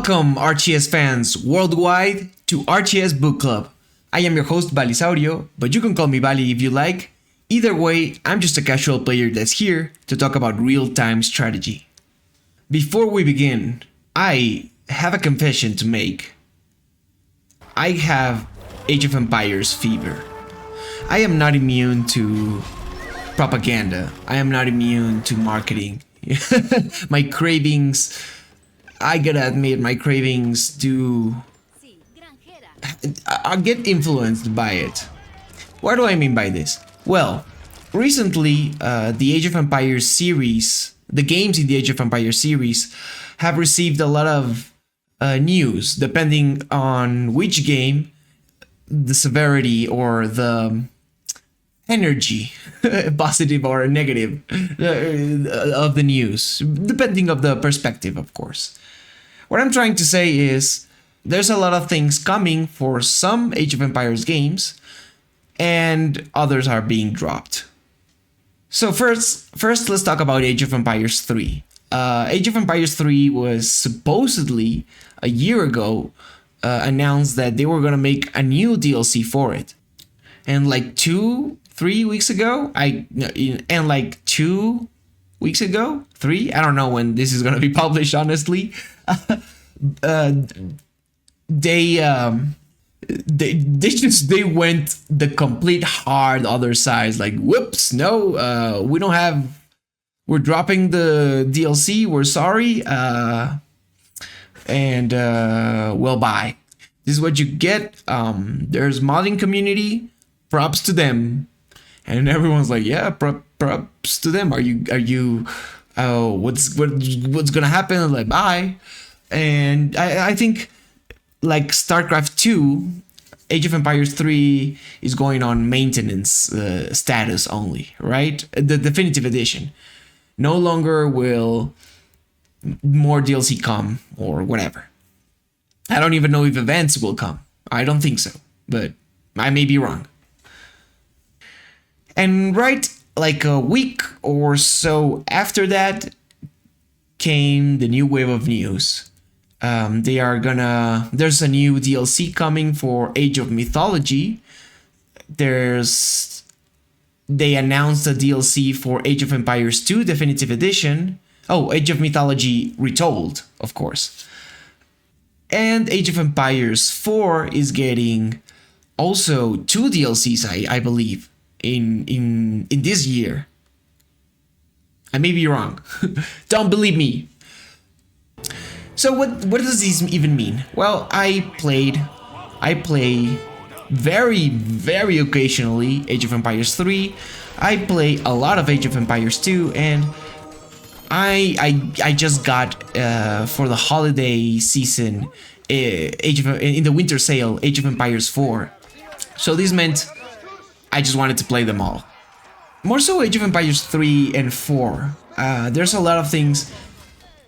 Welcome, RTS fans worldwide, to RTS Bookclub. I am your host, Balisaurio, but you can call me Bali if you like. Either way, I'm just a casual player that's here to talk about real-time strategy. Before we begin, I have a confession to make. I have Age of Empires fever. I am not immune to propaganda. I am not immune to marketing. My cravings, I gotta admit, my cravings do... I get influenced by it. What do I mean by this? Well, recently, the Age of Empires series, the games in the Age of Empires series, have received a lot of news, depending on which game, the severity or the energy, positive or negative, of the news, depending of the perspective, of course. What I'm trying to say is, there's a lot of things coming for some Age of Empires games, and others are being dropped. So first let's talk about Age of Empires 3. Age of Empires 3 was supposedly, a year ago, announced that they were gonna make a new DLC for it. And like 3 weeks ago, I don't know when this is gonna be published, honestly. They went the complete hard other side, like, whoops, no, we're dropping the DLC, we're sorry, and well, bye. This is what you get. There's modding community, props to them, and everyone's like, yeah, props to them. Are you what's gonna happen? Like, bye. And I think, like Starcraft 2, Age of Empires 3 is going on maintenance status only, right? The definitive edition. No longer will more DLC come or whatever. I don't even know if events will come. I don't think so, but I may be wrong. And right, like a week or so after that, came the new wave of news. There's a new DLC coming for Age of Mythology. They announced a DLC for Age of Empires 2 Definitive Edition. Oh, Age of Mythology Retold, of course. And Age of Empires 4 is getting also 2 DLCs, I believe, in this year. I may be wrong. Don't believe me. So what does this even mean? Well, I play very, very occasionally Age of Empires 3. I play a lot of Age of Empires 2, and I just got for the holiday season in the winter sale Age of Empires 4. So this meant I just wanted to play them all. More so Age of Empires 3 and 4. There's a lot of things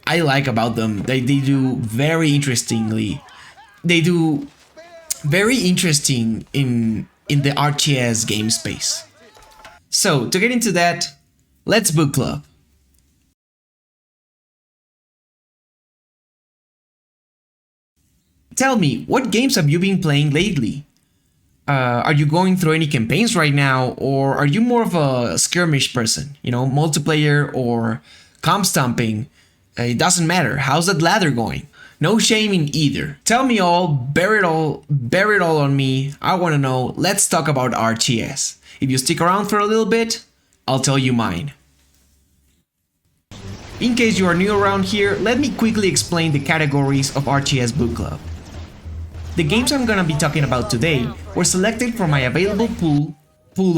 I like about them. They do very interestingly. They do very interesting in the RTS game space. So to get into that, let's book club. Tell me, what games have you been playing lately? Are you going through any campaigns right now, or are you more of a skirmish person? You know, multiplayer or comp stomping? It doesn't matter. How's that ladder going? No shame in either. Tell me all, bear it all on me. I want to know. Let's talk about RTS. If you stick around for a little bit, I'll tell you mine. In case you are new around here, let me quickly explain the categories of RTS Bookclub. The games I'm gonna be talking about today were selected from my available pool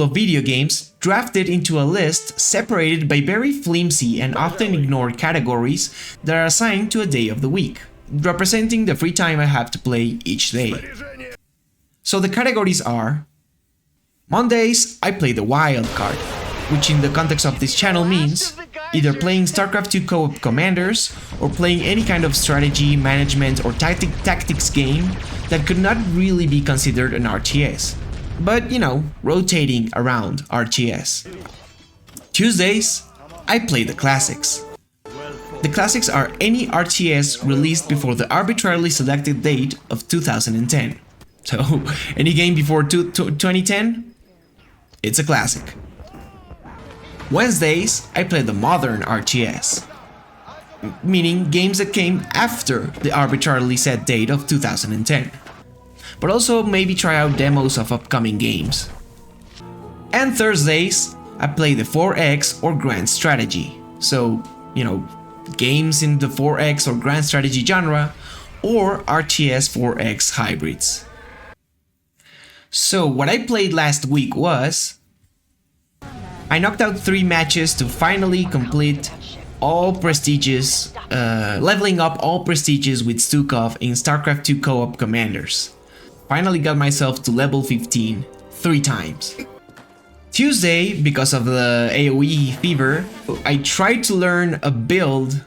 of video games, drafted into a list separated by very flimsy and often ignored categories that are assigned to a day of the week, representing the free time I have to play each day. So the categories are: Mondays, I play the wild card, which in the context of this channel means either playing Starcraft 2 co-op commanders or playing any kind of strategy, management or tactics game that could not really be considered an RTS. But, you know, rotating around RTS. Tuesdays, I play the classics. The classics are any RTS released before the arbitrarily selected date of 2010. So, any game before 2010, it's a classic. Wednesdays, I play the modern RTS, meaning games that came after the arbitrarily set date of 2010, but also maybe try out demos of upcoming games. And Thursdays, I play the 4X or Grand Strategy, so, games in the 4X or Grand Strategy genre, or RTS 4X hybrids. So what I played last week was... I knocked out 3 matches to finally complete all prestiges, leveling up all prestiges with Stukov in Starcraft 2 co-op commanders. Finally got myself to level 15 3 times. Tuesday, because of the AoE fever, I tried to learn a build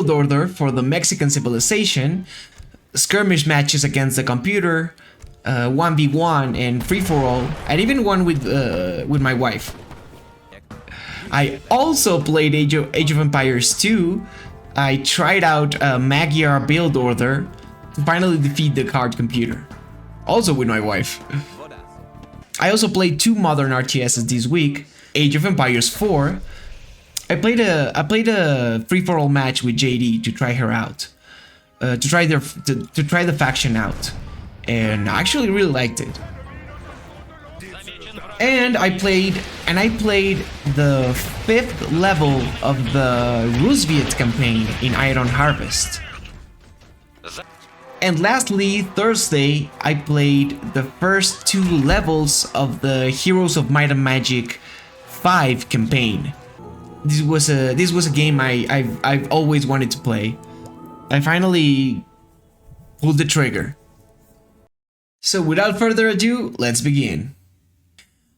order for the Mexican civilization, skirmish matches against the computer, 1v1 and free-for-all, and even one with my wife. I also played Age of Empires 2. I tried out a Magyar build order to finally defeat the card computer, also with my wife. I also played 2 modern RTSs this week. Age of Empires 4. I played a free-for-all match with JD to try her out, to try the faction out, and I actually really liked it. And I played the 5th level of the Roosevelt campaign in Iron Harvest. And lastly, Thursday, I played the first 2 levels of the Heroes of Might and Magic 5 campaign. This was a game I've always wanted to play. I finally pulled the trigger. So without further ado, let's begin.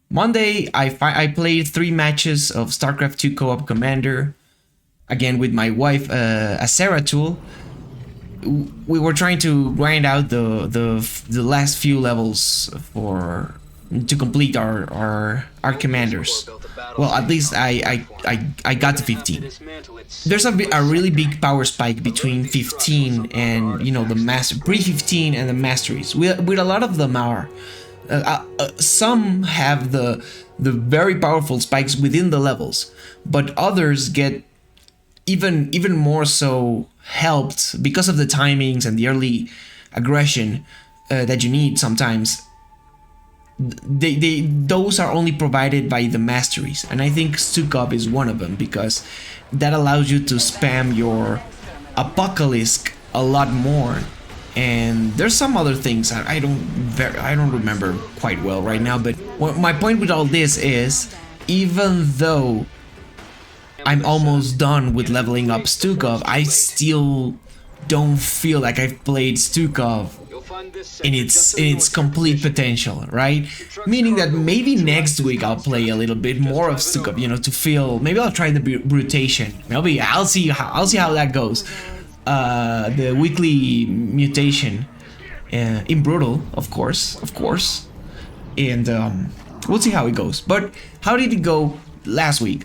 Monday, I played 3 matches of Starcraft 2 co-op commander, again with my wife, as Sarah tool. We were trying to grind out the last few levels to complete our commanders. Well, at least I got to 15. There's a really big power spike between 15 and the master pre-15 and the masteries. With a lot of them are some have the very powerful spikes within the levels, but others get even more so helped because of the timings and the early aggression that you need sometimes. Those are only provided by the masteries, and I think Stukov is one of them because that allows you to spam your Apocalypse a lot more. And there's some other things I don't remember quite well right now, but my point with all this is, even though I'm almost done with leveling up Stukov, I still don't feel like I've played Stukov in its complete potential, right? Meaning that maybe next week I'll play a little bit more of Stukov, to feel. Maybe I'll try the Brutation. Maybe I'll see how that goes. The weekly mutation in Brutal, of course, and we'll see how it goes. But how did it go last week?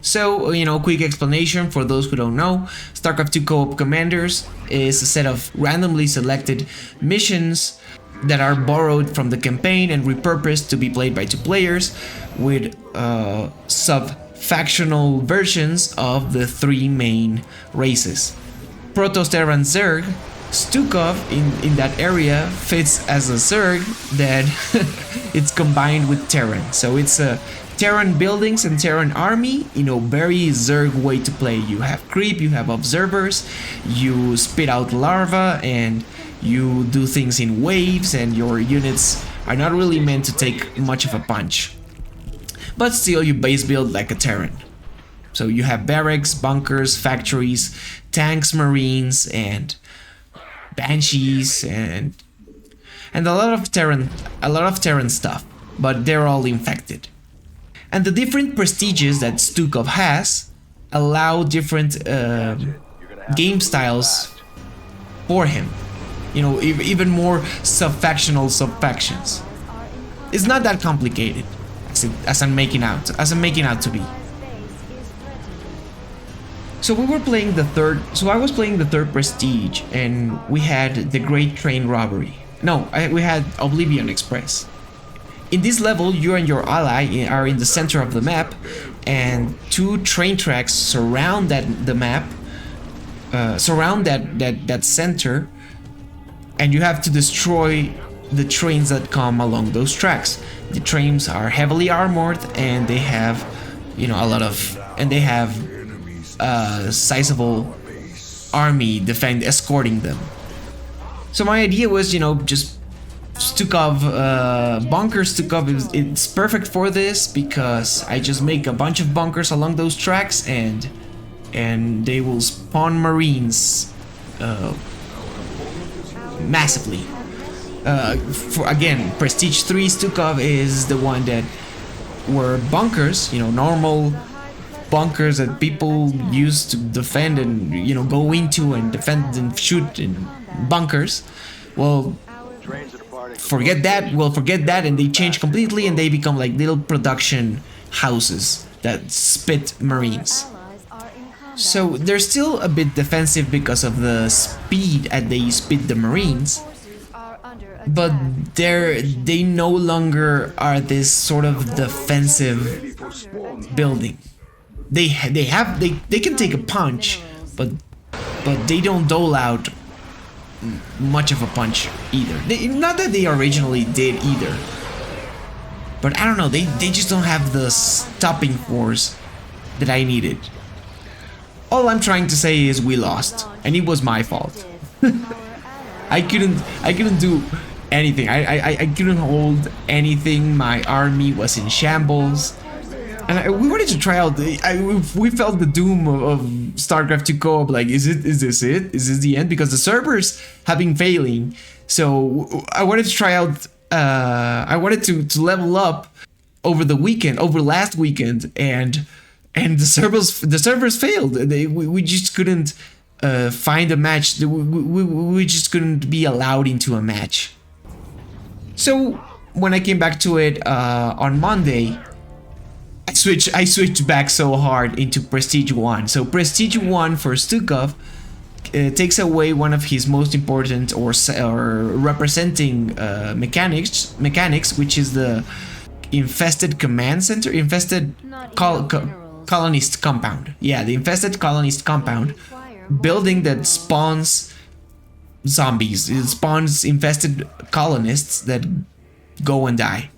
So, quick explanation for those who don't know. StarCraft 2 Co-op Commanders is a set of randomly selected missions that are borrowed from the campaign and repurposed to be played by 2 players with sub-factional versions of the 3 main races. Protoss, Terran, Zerg. Stukov in that area fits as a Zerg that it's combined with Terran. So it's a Terran buildings and Terran army, very Zerg way to play. You have creep, you have observers, you spit out larvae, and you do things in waves, and your units are not really meant to take much of a punch. But still, you base build like a Terran. So you have barracks, bunkers, factories, tanks, marines, and banshees, and a lot of Terran stuff, but they're all infected. And the different prestiges that Stukov has allow different game styles for him. Even more sub-factions. It's not that complicated as I'm making out to be. So we were playing the third. So I was playing the third prestige, and we had the Great Train Robbery. No, we had Oblivion Express. In this level, you and your ally are in the center of the map, and 2 train tracks surround the map, surround that center, and you have to destroy the trains that come along those tracks. The trains are heavily armored, and they have, you know, they have a sizable army escorting them. So my idea was, you know, just Stukov, bunker Stukov, it's perfect for this because I just make a bunch of bunkers along those tracks, and they will spawn marines massively. Again, Prestige 3 Stukov is the one that were bunkers, you know, normal bunkers that people use to defend and, you know, go into and defend and shoot in bunkers. Well, forget that, and they change completely, and they become like little production houses that spit marines. So they're still a bit defensive because of the speed at they spit the marines, but they no longer are this sort of defensive building. They can take a punch, but they don't dole out much of a punch either. Not that they originally did either, but I don't know, they just don't have the stopping force that I needed. All I'm trying to say is we lost, and it was my fault. I couldn't do anything. I couldn't hold anything. My army was in shambles. And we wanted to try out. We felt the doom of Starcraft 2 co-op. Like, is this it? Is this the end? Because the servers have been failing. So I wanted to try out. I wanted to level up over last weekend, and the servers failed. We just couldn't find a match. We just couldn't be allowed into a match. So when I came back to it on Monday, I switched back so hard into Prestige 1. So Prestige 1 for Stukov takes away one of his most important or representing mechanics, which is the infested command center, infested colonist compound. Yeah, the infested colonist compound building that spawns zombies. It spawns infested colonists that go and die.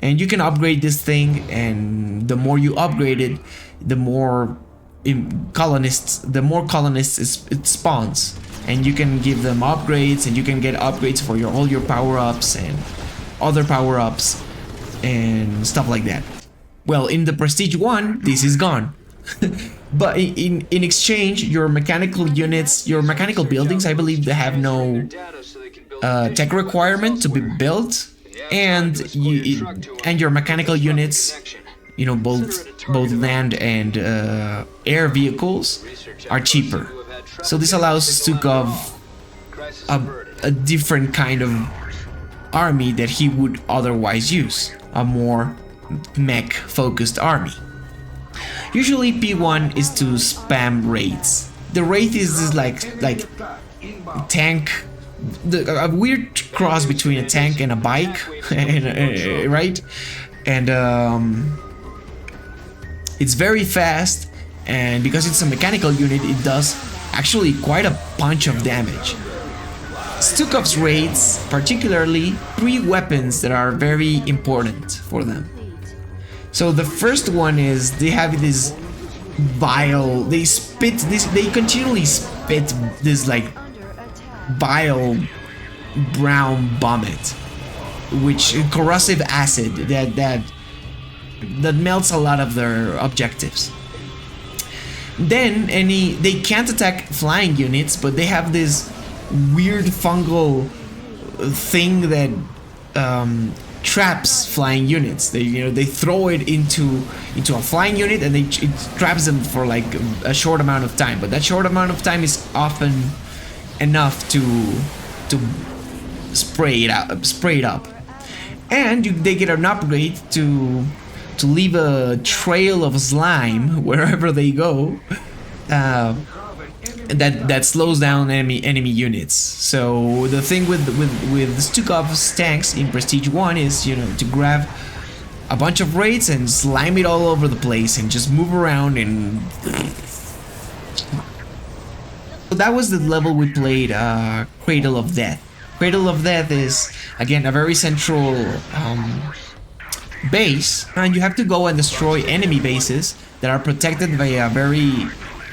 And you can upgrade this thing, and the more you upgrade it, the more colonists it spawns. And you can give them upgrades, and you can get upgrades for all your power-ups and other power-ups and stuff like that. Well, in the Prestige 1, this is gone. But in exchange, your mechanical units, your mechanical buildings, I believe they have no tech requirement to be built. And your mechanical units, you know, both land and air vehicles are cheaper. So this allows Stukov a different kind of army that he would otherwise use, a more mech focused army. Usually P1 is to spam raids. The raid is this like tank, a weird cross between a tank and a bike, right? And it's very fast, and because it's a mechanical unit, it does actually quite a bunch of damage. Stukov's raids, particularly, 3 weapons that are very important for them. So the first one is they have this vile, they continually spit this like vile brown vomit, which corrosive acid that melts a lot of their objectives. Then they can't attack flying units, but they have this weird fungal thing that traps flying units. They throw it into a flying unit, and it traps them for like a short amount of time. But that short amount of time is often enough to spray it up, and they get an upgrade to leave a trail of slime wherever they go, that slows down enemy units. So the thing with Stukov's tanks in Prestige 1 is, you know, to grab a bunch of raids and slime it all over the place and just move around. And so that was the level we played, Cradle of Death. Cradle of Death is, again, a very central base, and you have to go and destroy enemy bases that are protected by a very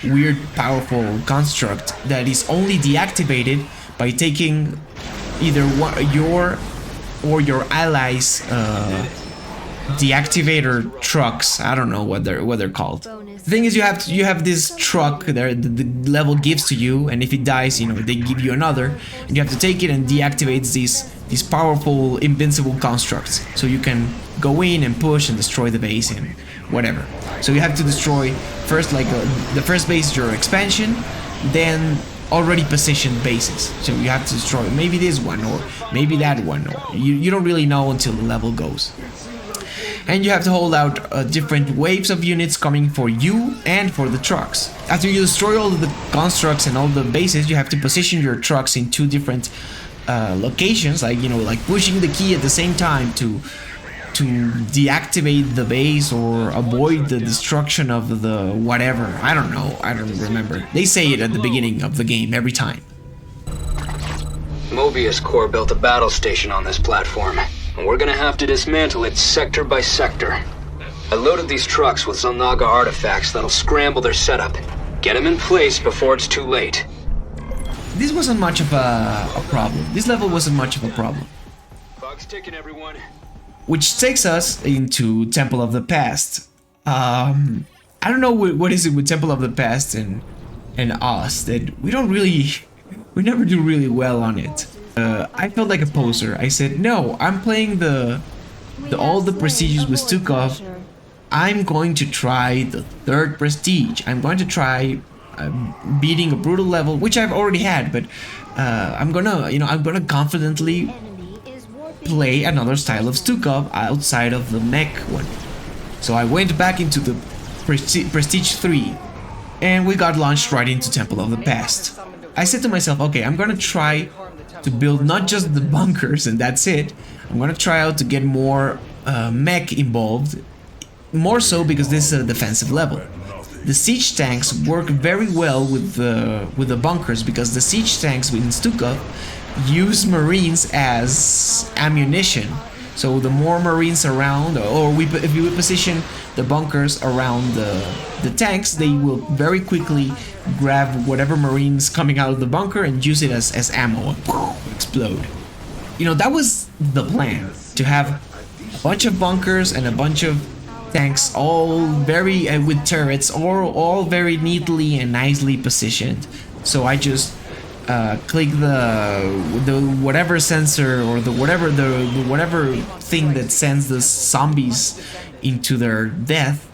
weird, powerful construct that is only deactivated by taking either your or your allies' deactivator trucks. I don't know what they're called. The thing is, you have this truck that the level gives to you, and if it dies, you know, they give you another, and you have to take it and deactivate these powerful, invincible constructs, so you can go in and push and destroy the base and whatever. So you have to destroy first, like the first base is your expansion, then already positioned bases. So you have to destroy maybe this one or maybe that one, or you don't really know until the level goes. And you have to hold out different waves of units coming for you and for the trucks. After you destroy all of the constructs and all the bases, you have to position your trucks in two different locations, like, you know, like pushing the key at the same time to deactivate the base or avoid the destruction of the whatever. I don't know, I don't remember. They say it at the beginning of the game every time. Mobius Corps built a battle station on this platform, and we're gonna have to dismantle it sector by sector. I loaded these trucks with Zelnaga artifacts that'll scramble their setup. Get them in place before it's too late. This wasn't much of a problem. This level wasn't much of a problem. Clock's ticking, everyone. Which takes us into Temple of the Past. I don't know what is it with Temple of the Past and us that we never do really well on it. I felt like a poser. I said, no, I'm playing all the prestiges with Stukov. I'm going to try the third prestige. I'm going to try beating a brutal level, which I've already had, but I'm gonna confidently play another style of Stukov outside of the mech one. So I went back into the Prestige 3, and we got launched right into Temple of the Past. I said to myself, okay, I'm gonna try to build not just the bunkers and that's it. I'm gonna try out to get more mech involved, more so because this is a defensive level. The siege tanks work very well with the bunkers, because the siege tanks in Stukov use marines as ammunition. So the more marines around, or if we position the bunkers around the tanks, they will very quickly grab whatever marines coming out of the bunker and use it as ammo and explode. You know, that was the plan, to have a bunch of bunkers and a bunch of tanks, all very with turrets, or all very neatly and nicely positioned. So I just click the whatever sensor or the whatever thing that sends the zombies into their death.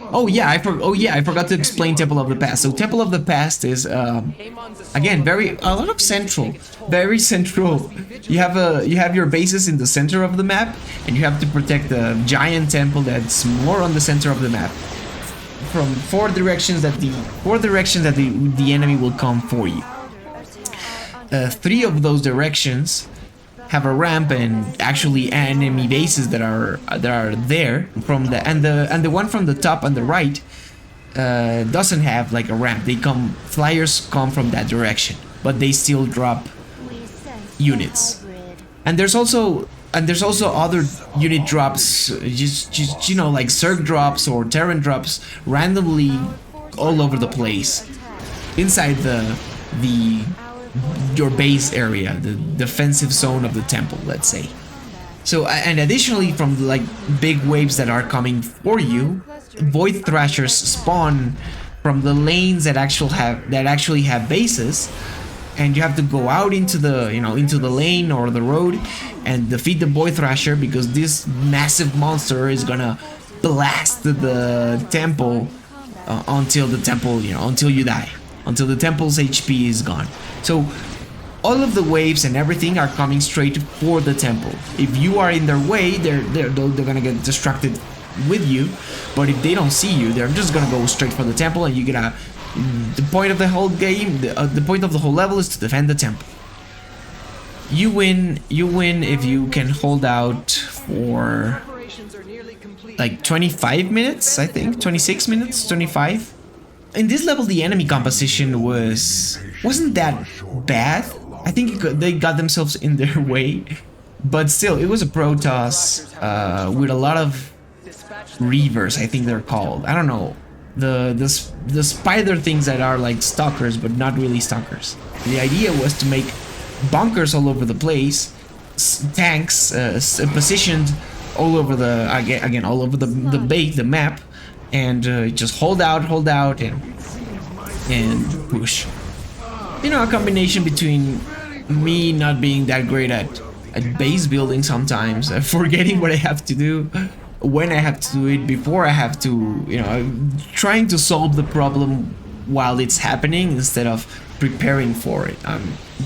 Oh yeah, I forgot to explain Temple of the Past. So Temple of the Past is again very central. You have your bases in the center of the map, and you have to protect the giant temple that's more on the center of the map from four directions that the enemy will come for you. Three of those directions have a ramp and actually enemy bases that are there from and the one from the top on the right doesn't have like a ramp. Flyers come from that direction, but they still drop units. And there's also other unit drops, just you know, like Zerg drops or Terran drops randomly all over the place inside your base area, the defensive zone of the temple, let's say. So, and additionally, from like big waves that are coming for you, Void Thrashers spawn from the lanes that actually have bases, and you have to go out into the lane or the road and defeat the Void Thrasher, because this massive monster is gonna blast the temple until you die. Until the temple's HP is gone. So all of the waves and everything are coming straight for the temple. If you are in their way, they're gonna get distracted with you. But if they don't see you, they're just gonna go straight for the temple, and you gotta The point of the whole game, the point of the whole level is to defend the temple. You win if you can hold out for like 25 minutes, I think, 26 minutes, 25. In this level, the enemy composition wasn't that bad. I think they got themselves in their way, but still, it was a Protoss with a lot of Reavers, I think they're called. I don't know. The spider things that are like stalkers, but not really stalkers. The idea was to make bunkers all over the place, tanks positioned all over the again all over the map, and just hold out and push. You know, a combination between me not being that great at base building sometimes, forgetting what I have to do, when I have to do it, before I have to, you know, trying to solve the problem while it's happening instead of preparing for it.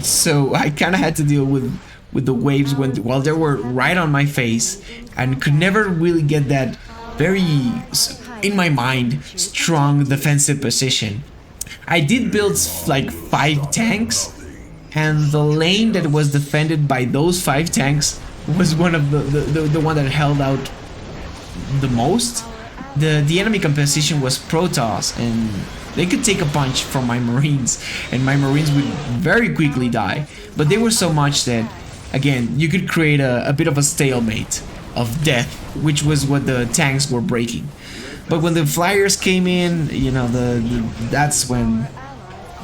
So I kind of had to deal with the waves while they were right on my face, and could never really get that very, in my mind, strong defensive position. I did build like 5 tanks, and the lane that was defended by those 5 tanks was one of the one that held out the most. The enemy composition was Protoss, and they could take a punch from my Marines, and my Marines would very quickly die. But they were so much that, again, you could create a bit of a stalemate of death, which was what the tanks were breaking. But when the flyers came in, you know, that's when.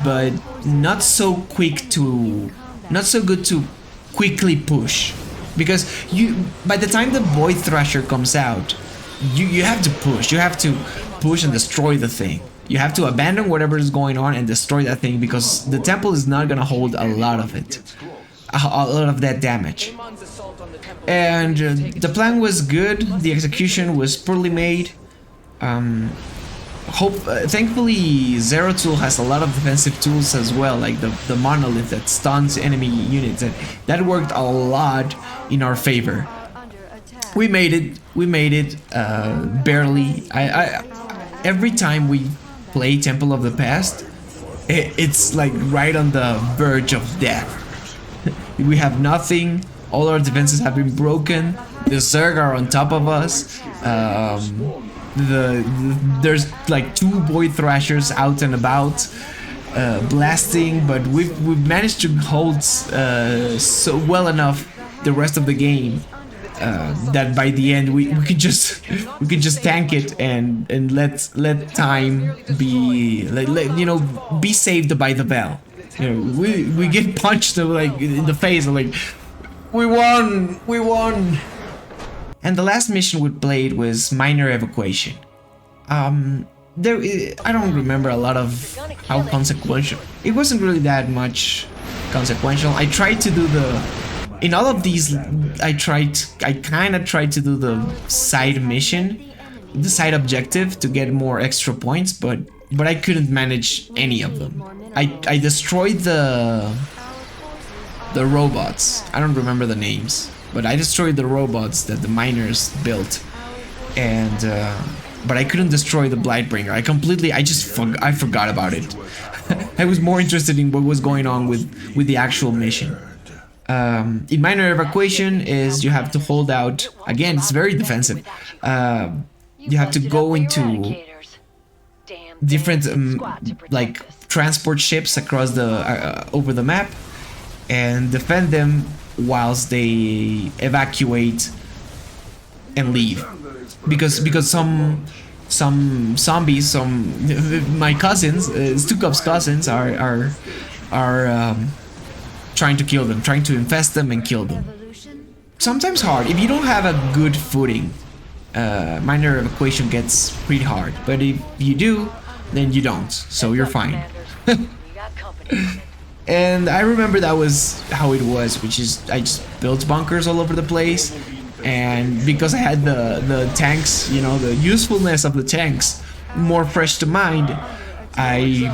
But not so good to quickly push, because by the time the Void Thrasher comes out, you have to push. You have to push and destroy the thing. You have to abandon whatever is going on and destroy that thing, because the temple is not gonna hold a lot of it, a lot of that damage. And the plan was good. The execution was poorly made. Thankfully, Zero Tool has a lot of defensive tools as well, like the monolith that stuns enemy units, and that worked a lot in our favor. We made it barely. Every time we play Temple of the Past, it's like right on the verge of death. We have nothing. All our defenses have been broken. The Zerg are on top of us. There's like 2 Void Thrashers out and about, blasting, but we've managed to hold so well enough the rest of the game that by the end we could just tank it and let time be be saved by the bell. You know, we get punched like in the face, like we won. And the last mission we played was Minor Evacuation. I don't remember a lot of how consequential. It wasn't really that much consequential. I tried to do in all of these, I kind of tried to do the side mission, the side objective to get more extra points, but I couldn't manage any of them. I destroyed the robots. I don't remember the names, but I destroyed the robots that the miners built, and but I couldn't destroy the Blightbringer. I forgot about it. I was more interested in what was going on with the actual mission. In Minor Evacuation is you have to hold out. Again, it's very defensive. You have to go into different like transport ships across the over the map and defend them whilst they evacuate and leave, because some zombies, my cousins, Stukov's cousins are trying to kill them, trying to infest them and kill them. Sometimes hard if you don't have a good footing. Minor Evacuation gets pretty hard, but if you do, then you don't, so you're fine. And I remember that was how it was, which is I just built bunkers all over the place, and because I had the tanks, you know, the usefulness of the tanks more fresh to mind, I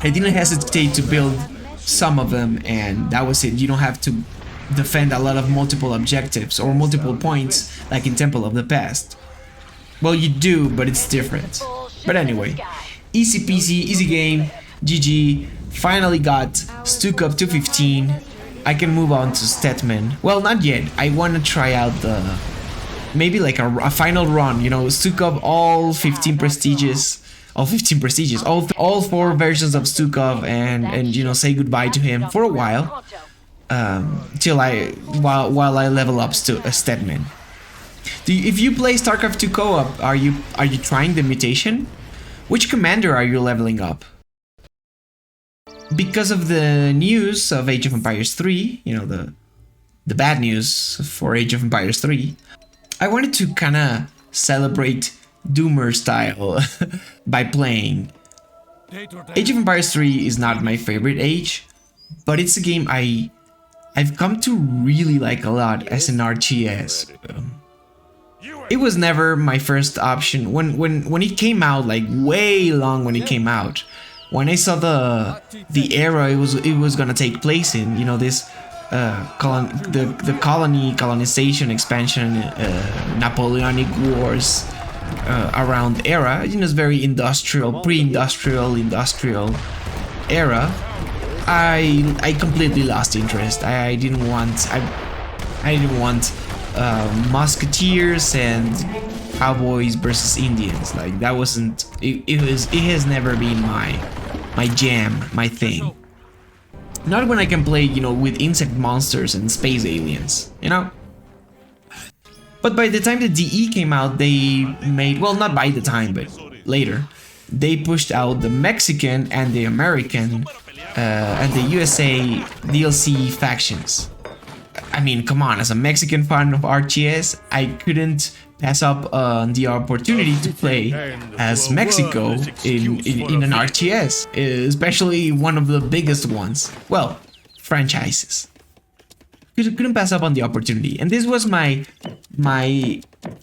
didn't hesitate to build some of them, and that was it. You don't have to defend a lot of multiple objectives or multiple points like in Temple of the Past. Well, you do, but it's different. But anyway, Easy peasy, easy game, GG. Finally got Stuck Up 215. I can move on to Stetman. Well, not yet. I want to try out the... maybe like a final run, you know, Stuck Up all 15 prestiges. All 15 prestiges. All 4 versions of Stuck Up and you know, say goodbye to him for a while. Till while I level up to a Stetman. If you play Starcraft 2 co-op, are you trying the mutation? Which commander are you leveling up? Because of the news of Age of Empires 3, you know, the bad news for Age of Empires 3, I wanted to kind of celebrate Doomer style by playing. Age of Empires 3 is not my favorite age, but it's a game I've come to really like a lot as an RTS. It was never my first option when it came out, like way long when it came out. When I saw the era it was gonna take place in, you know, this the colonization expansion, Napoleonic Wars around era, you know, it's very industrial, pre-industrial, industrial era. I completely lost interest. I didn't want musketeers and cowboys versus Indians. Like that wasn't it has never been my jam, my thing. Not when I can play, you know, with insect monsters and space aliens, you know? But by the time the DE came out, they made, well, not by the time, but later, they pushed out the Mexican and the American and the USA DLC factions. I mean, come on, as a Mexican fan of RTS, I couldn't pass up on the opportunity to play as Mexico in an RTS, especially one of the biggest ones. Well, franchises. Couldn't pass up on the opportunity, and this was my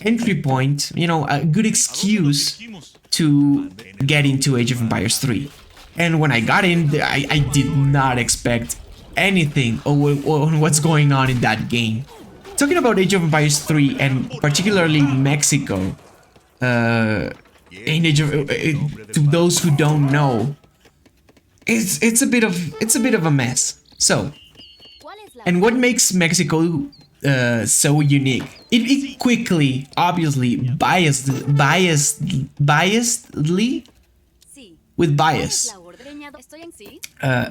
entry point, you know, a good excuse to get into Age of Empires 3. And when I got in, I did not expect anything on what's going on in that game. Talking about Age of Empires 3 and particularly Mexico, in Age of, to those who don't know, it's a bit of a mess. So, and what makes Mexico so unique? It quickly, obviously, biasedly, with bias.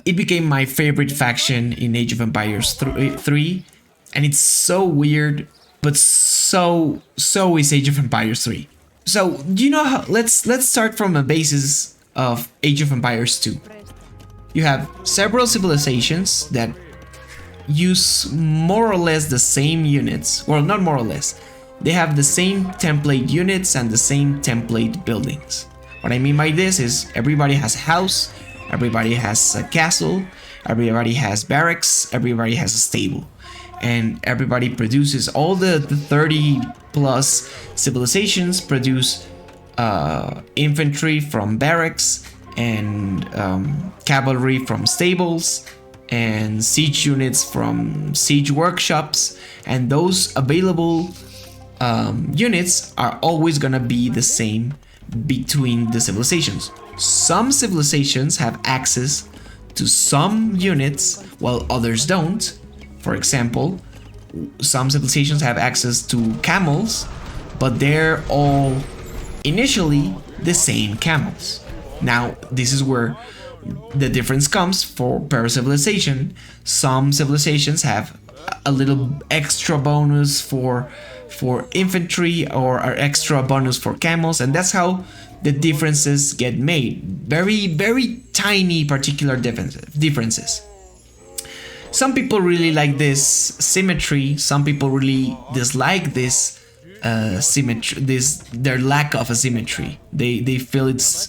It became my favorite faction in Age of Empires 3, and it's so weird, but so is Age of Empires 3. So, you know how, let's start from a basis of Age of Empires 2. You have several civilizations that use more or less the same units. Well, not more or less. They have the same template units and the same template buildings. What I mean by this is everybody has a house, everybody has a castle, everybody has barracks, everybody has a stable. And everybody produces, all the 30 plus civilizations produce infantry from barracks and cavalry from stables and siege units from siege workshops, and those available units are always gonna be the same between the civilizations. Some civilizations have access to some units while others don't. For example, some civilizations have access to camels, but they're all initially the same camels. Now, this is where the difference comes per civilization. Some civilizations have a little extra bonus for infantry or an extra bonus for camels, and that's how the differences get made. Very, very tiny particular differences. Some people really like this symmetry. Some people really dislike this symmetry, their lack of a symmetry. They feel it's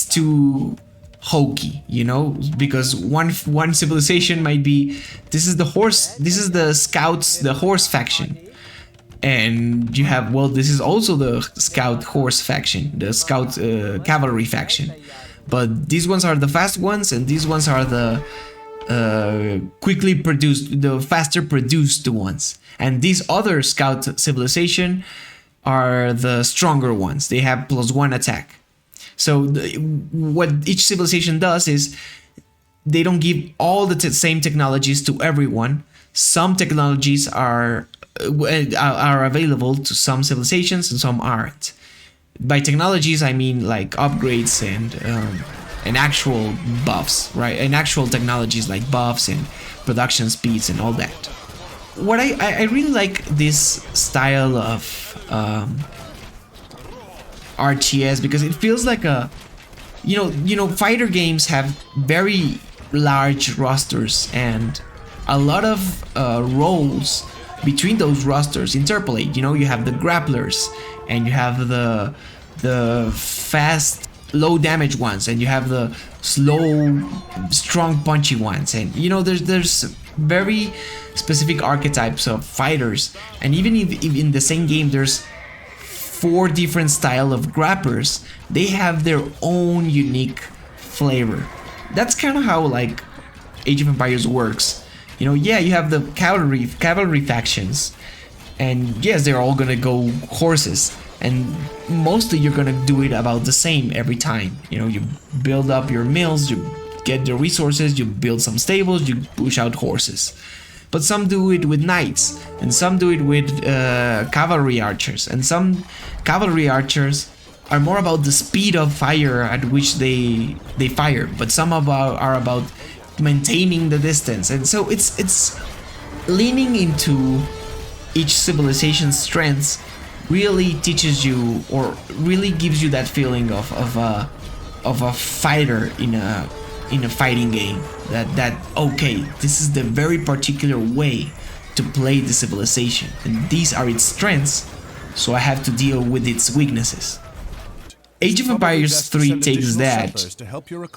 too hokey, you know, because one civilization might be, this is the scouts, the horse faction, and you have, well, this is also the scout horse faction, the scout cavalry faction, but these ones are the fast ones, and these ones are the quickly produced, the faster produced ones, and these other scout civilization are the stronger ones. They have +1 attack. So what each civilization does is they don't give all the same technologies to everyone. Some technologies are available to some civilizations and some aren't. By technologies, I mean like upgrades and actual buffs, right? And actual technologies like buffs and production speeds and all that. What I really like this style of RTS because it feels like a, you know, fighter games have very large rosters and a lot of roles between those rosters interpolate. You know, you have the grapplers and you have the fast low damage ones and you have the slow strong punchy ones, and you know there's very specific archetypes of fighters, and even if in the same game there's 4 different style of grapplers, they have their own unique flavor. That's kind of how like Age of Empires works. You know, yeah, you have the cavalry factions, and yes, they're all gonna go horses, and mostly you're gonna do it about the same every time. You know, you build up your mills, you get the resources, you build some stables, you push out horses. But some do it with knights, and some do it with cavalry archers, and some cavalry archers are more about the speed of fire at which they fire, but some are about maintaining the distance. And so it's leaning into each civilization's strengths really teaches you, or really gives you that feeling of a fighter in a fighting game, that okay, this is the very particular way to play the civilization, and these are its strengths, so I have to deal with its weaknesses. Age of Empires 3 takes that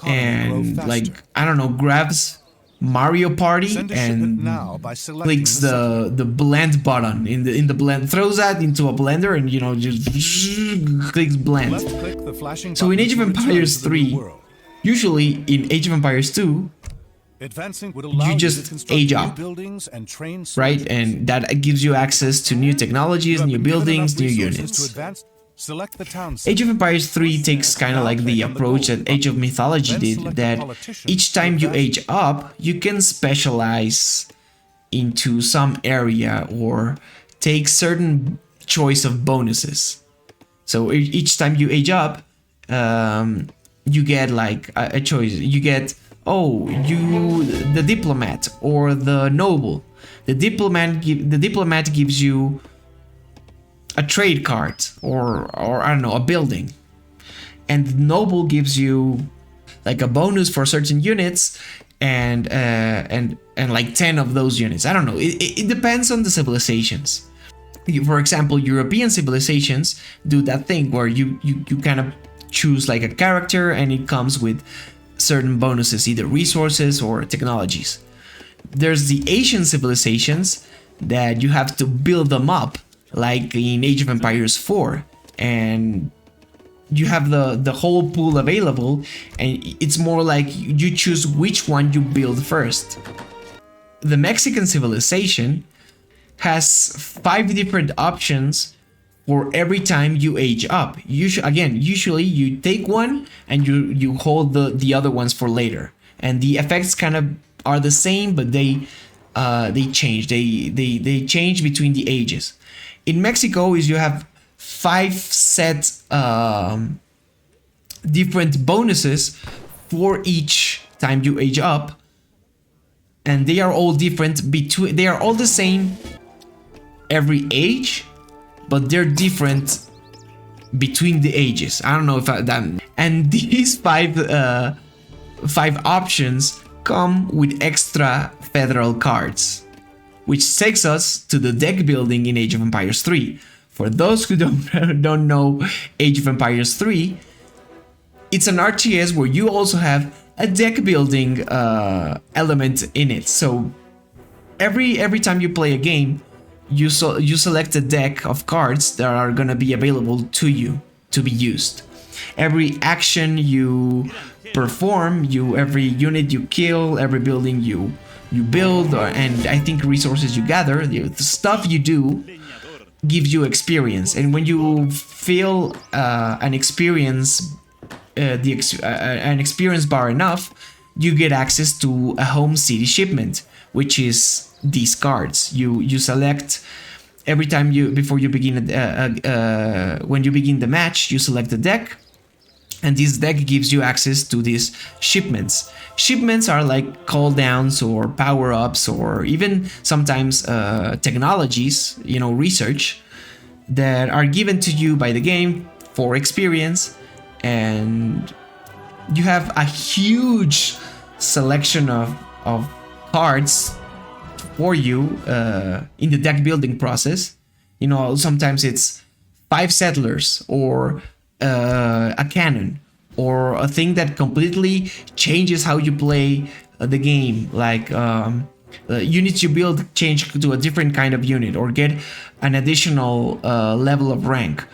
and, like, I don't know, grabs Mario Party and clicks the blend button in the blend, throws that into a blender, and you know, just clicks blend. So in Age of Empires 3, usually in Age of Empires 2, you just age up, right? And that gives you access to new technologies, new buildings, new units. Age of Empires 3 takes kind of like the approach that Age of Mythology did, that each time you age up, you can specialize into some area or take certain choice of bonuses. So each time you age up, you get like a choice. You get, the diplomat or the noble. The diplomat gives you a trade card or I don't know, a building, and the noble gives you like a bonus for certain units and like 10 of those units. I don't know. It depends on the civilizations. For example, European civilizations do that thing where you kind of choose like a character and it comes with certain bonuses, either resources or technologies. There's the Asian civilizations that you have to build them up, like in Age of Empires 4, and you have the whole pool available, and it's more like you choose which one you build first. The Mexican civilization has 5 different options for every time you age up. Usually you take one and you hold the other ones for later, and the effects kind of are the same, but they change. They change between the ages. In Mexico, you have 5 set different bonuses for each time you age up, and they are all different between. They are all the same every age, but they're different between the ages. I don't know if that. And these 5 options come with extra federal cards, which takes us to the deck building in Age of Empires 3. For those who don't know Age of Empires 3, it's an RTS where you also have a deck building element in it. So every time you play a game, you select a deck of cards that are gonna be available to you to be used. Every action you perform, every unit you kill, every building you build, and I think resources you gather, the stuff you do gives you experience. And when you feel an experience an experience bar enough, you get access to a home city shipment, which is these cards. You select every time before you begin when you begin the match, you select a deck, and this deck gives you access to these shipments. Shipments are like cooldowns or power-ups or even sometimes technologies, research that are given to you by the game for experience, and you have a huge selection of cards for you in the deck building process. Sometimes it's 5 settlers or a cannon or a thing that completely changes how you play the game, like units you build change to a different kind of unit or get an additional level of rank,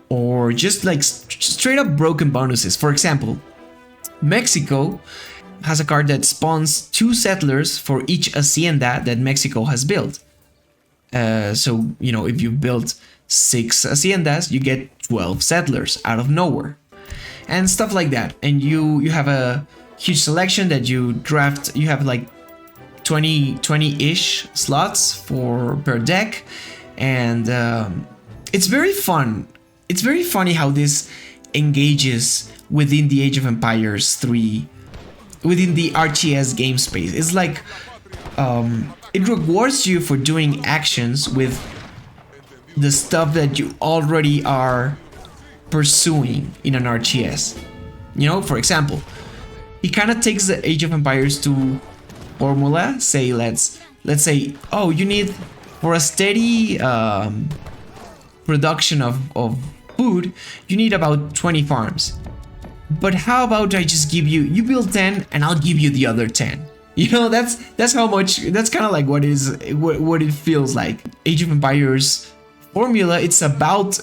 or just like straight up broken bonuses. For example, Mexico has a card that spawns 2 settlers for each hacienda that Mexico has built. So, if you build 6 haciendas, you get 12 settlers out of nowhere. And stuff like that. And you have a huge selection that you draft. You have like 20-ish slots per deck. And it's very fun. It's very funny how this engages within the Age of Empires 3, within the RTS game space. It's like it rewards you for doing actions with the stuff that you already are pursuing in an RTS. For example, it kind of takes the Age of Empires 2 formula. Say let's say, oh, you need, for a steady production of food, you need about 20 farms. But how about I just give you build 10 and I'll give you the other 10. That's how much. That's kind of like what it feels like. Age of Empires formula, it's about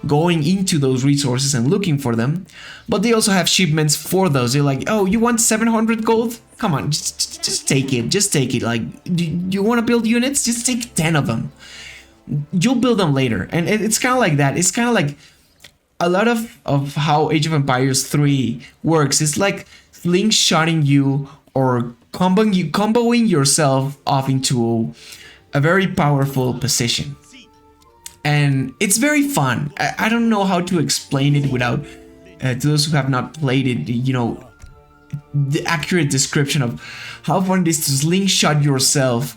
going into those resources and looking for them, but they also have shipments for those. They're like, oh, you want 700 gold? Come on, just take it. Like, do you want to build units? Just take 10 of them. You'll build them later. And it's kind of like that. It's kind of like a lot of how Age of Empires 3 works. It's like slingshotting you or comboing yourself off into a very powerful position. And it's very fun. I don't know how to explain it without, to those who have not played it, the accurate description of how fun it is to slingshot yourself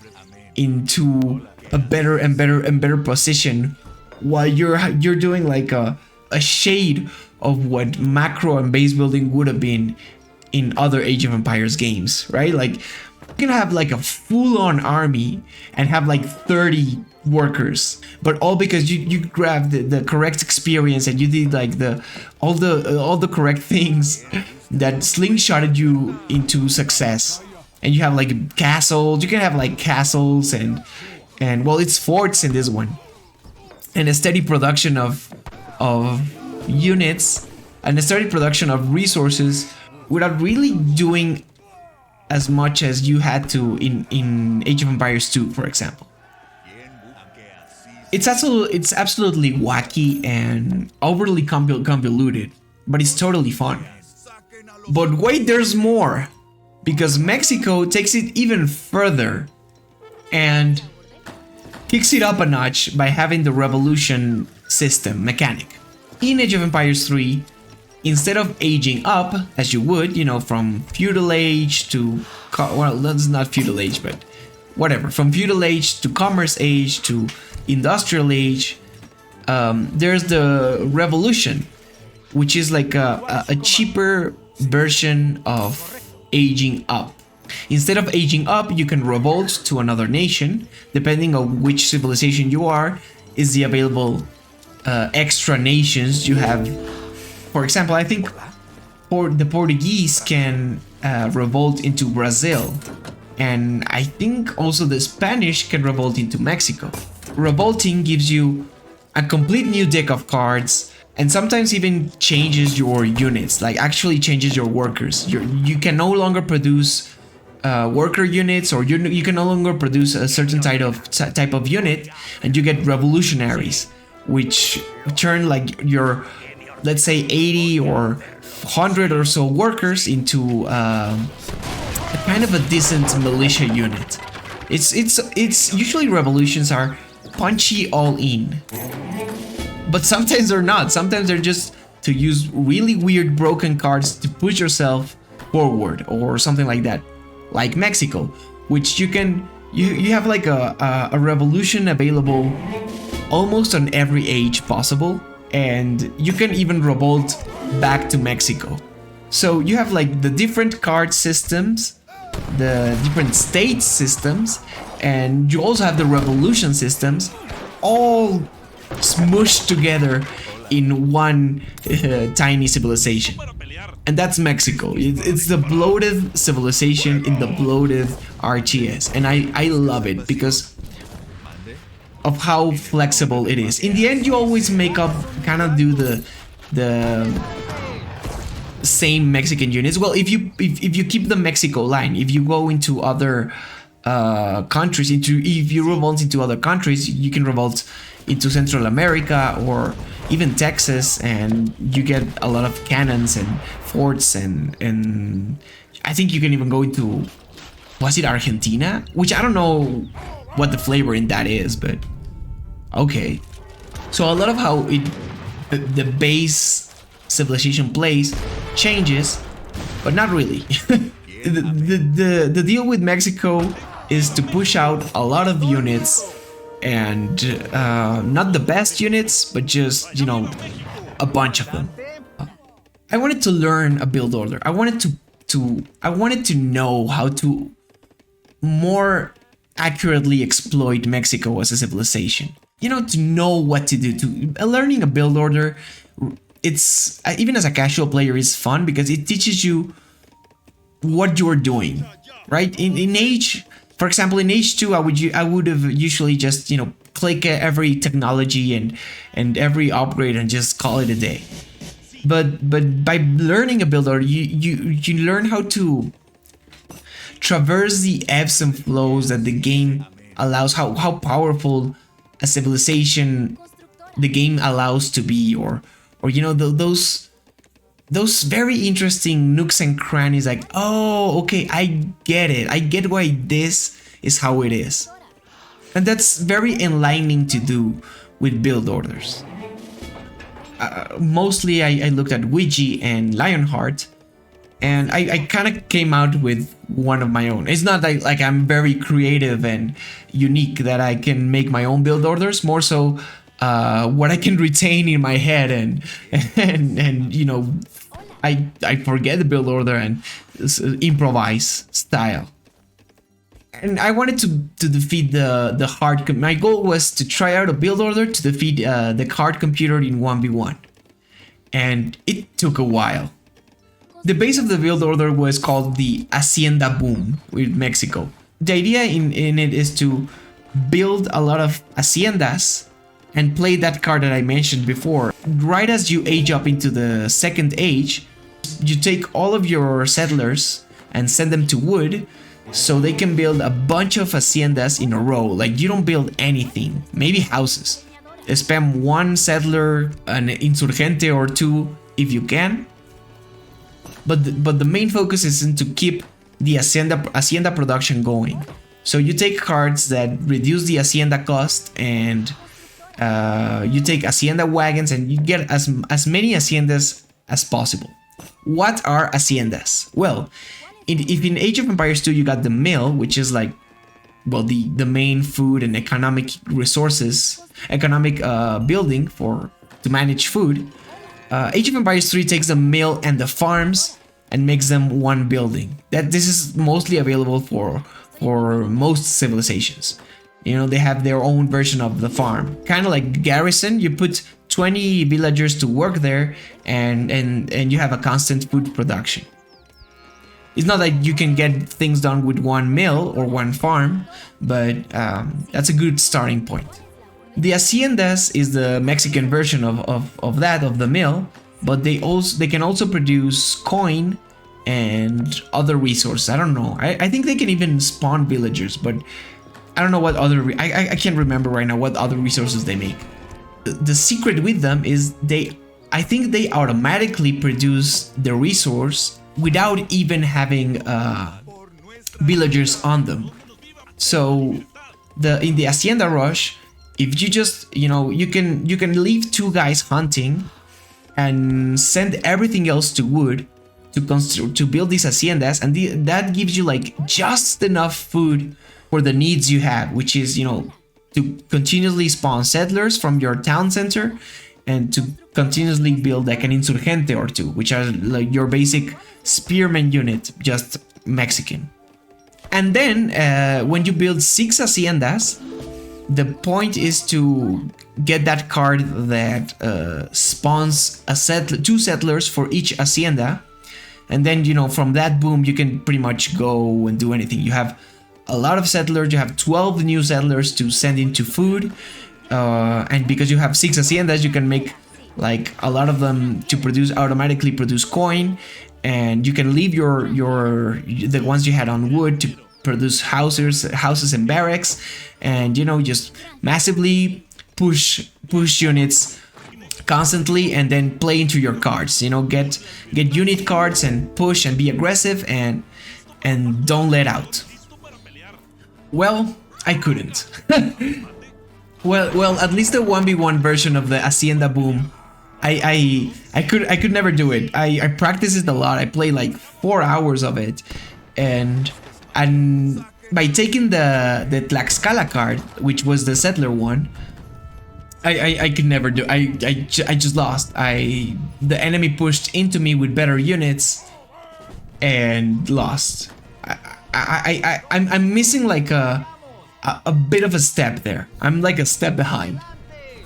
into a better and better position while you're doing like a shade of what macro and base building would have been in other Age of Empires games, right? Like, you can have like a full-on army and have like 30 workers, but all because you grabbed the correct experience and you did like all the correct things that slingshotted you into success. And you have like castles. You can have like castles and well, it's forts in this one, and a steady production of units and a steady production of resources without really doing as much as you had to in Age of Empires 2, for example. It's absolutely wacky and overly convoluted, but it's totally fun. But wait, there's more, because Mexico takes it even further and kicks it up a notch by having the revolution system mechanic. In Age of Empires 3, instead of aging up as you would, from feudal age to, well, that's not feudal age, but whatever, from feudal age to commerce age to industrial age, there's the revolution, which is like a cheaper version of aging up. Instead of aging up, you can revolt to another nation. Depending on which civilization you are, is the available extra nations you have. For example, I think the Portuguese can revolt into Brazil, and I think also the Spanish can revolt into Mexico. Revolting gives you a complete new deck of cards, and sometimes even changes your units, like actually changes your workers. You can no longer produce worker units, or you can no longer produce a certain type of unit, and you get revolutionaries, which turn like your let's say 80 or 100 or so workers into a kind of a decent militia unit. It's usually revolutions are punchy all in, but sometimes they're not. Sometimes they're just to use really weird broken cards to push yourself forward or something like that, like Mexico, which you have like a revolution available almost on every age possible, and you can even revolt back to Mexico. So you have like the different card systems, the different state systems, and you also have the revolution systems, all smushed together in one tiny civilization. And that's Mexico. It's the bloated civilization in the bloated RTS, and I love it because of how flexible it is. In the end, you always kind of do the same Mexican units. Well, if you keep the Mexico line, if you go into other countries, if you revolt into other countries, you can revolt into Central America or even Texas, and you get a lot of cannons and forts, and I think you can even go into, was it Argentina? Which I don't know what the flavor in that is, but okay. So a lot of how the base civilization plays changes, but not really. the deal with Mexico is to push out a lot of units, and not the best units, but just, you know, a bunch of them. I wanted to learn a build order. I wanted to know how to more accurately exploit Mexico as a civilization. You know, to know what to do. Learning a build order, it's even as a casual player is fun because it teaches you what you're doing, right? In Age, for example, in Age 2, I would have usually just, you know, click every technology and every upgrade and just call it a day. But by learning a build order, you learn how to traverse the ebbs and flows that the game allows, how powerful a civilization the game allows to be, or you know, those very interesting nooks and crannies, like, oh, okay, I get it. I get why this is how it is. And that's very enlightening to do with build orders. Mostly I looked at Ouija and Lionheart, and I kind of came out with one of my own. It's not like I'm very creative and unique that I can make my own build orders, more so what I can retain in my head and you know, I forget the build order and improvise style. And I wanted to defeat the hard. My goal was to try out a build order to defeat the hard computer in 1v1, and it took a while. The base of the build order was called the Hacienda Boom with Mexico. The idea in it is to build a lot of haciendas and play that card that I mentioned before. Right as you age up into the second age, you take all of your settlers and send them to wood, so they can build a bunch of haciendas in a row. Like, you don't build anything, maybe houses. Spam one settler, an insurgente or two if you can. But the main focus is to keep the hacienda production going. So you take cards that reduce the hacienda cost, and you take hacienda wagons, and you get as many haciendas as possible. What are haciendas? Well, if in Age of Empires 2 you got the mill, which is like, well, the main food and economic resources, building to manage food. Age of Empires 3 takes the mill and the farms and makes them one building. This is mostly available for most civilizations. You know, they have their own version of the farm, kind of like Garrison. You put 20 villagers to work there, and you have a constant food production. It's not like you can get things done with one mill or one farm, but that's a good starting point. The haciendas is the Mexican version of the mill, but they can also produce coin and other resources. I don't know. I think they can even spawn villagers, but I don't know what other. I can't remember right now what other resources they make. The secret with them is they I think they automatically produce the resource without even having villagers on them. So in the Hacienda Rush, if you just, you can leave 2 guys hunting and send everything else to wood to build these haciendas, and that gives you like just enough food for the needs you have, which is, to continuously spawn settlers from your town center and to continuously build like an insurgente or 2, which are like your basic spearman unit, just Mexican. And then when you build 6 haciendas, the point is to get that card that spawns 2 settlers for each hacienda. And then, from that boom, you can pretty much go and do anything. You have a lot of settlers, you have 12 new settlers to send into food. And because you have 6 haciendas, you can make like a lot of them to automatically produce coin. And you can leave the ones you had on wood to produce houses and barracks, and just massively push units constantly, and then play into your cards. Get unit cards and push and be aggressive and don't let out. Well, I couldn't. well, at least the 1v1 version of the Hacienda Boom, I could never do it. I practiced it a lot. I played like 4 hours of it, and by taking the Tlaxcala card, which was the settler one, I could never do. I just lost. The enemy pushed into me with better units and lost. I'm missing like a bit of a step there. I'm like a step behind.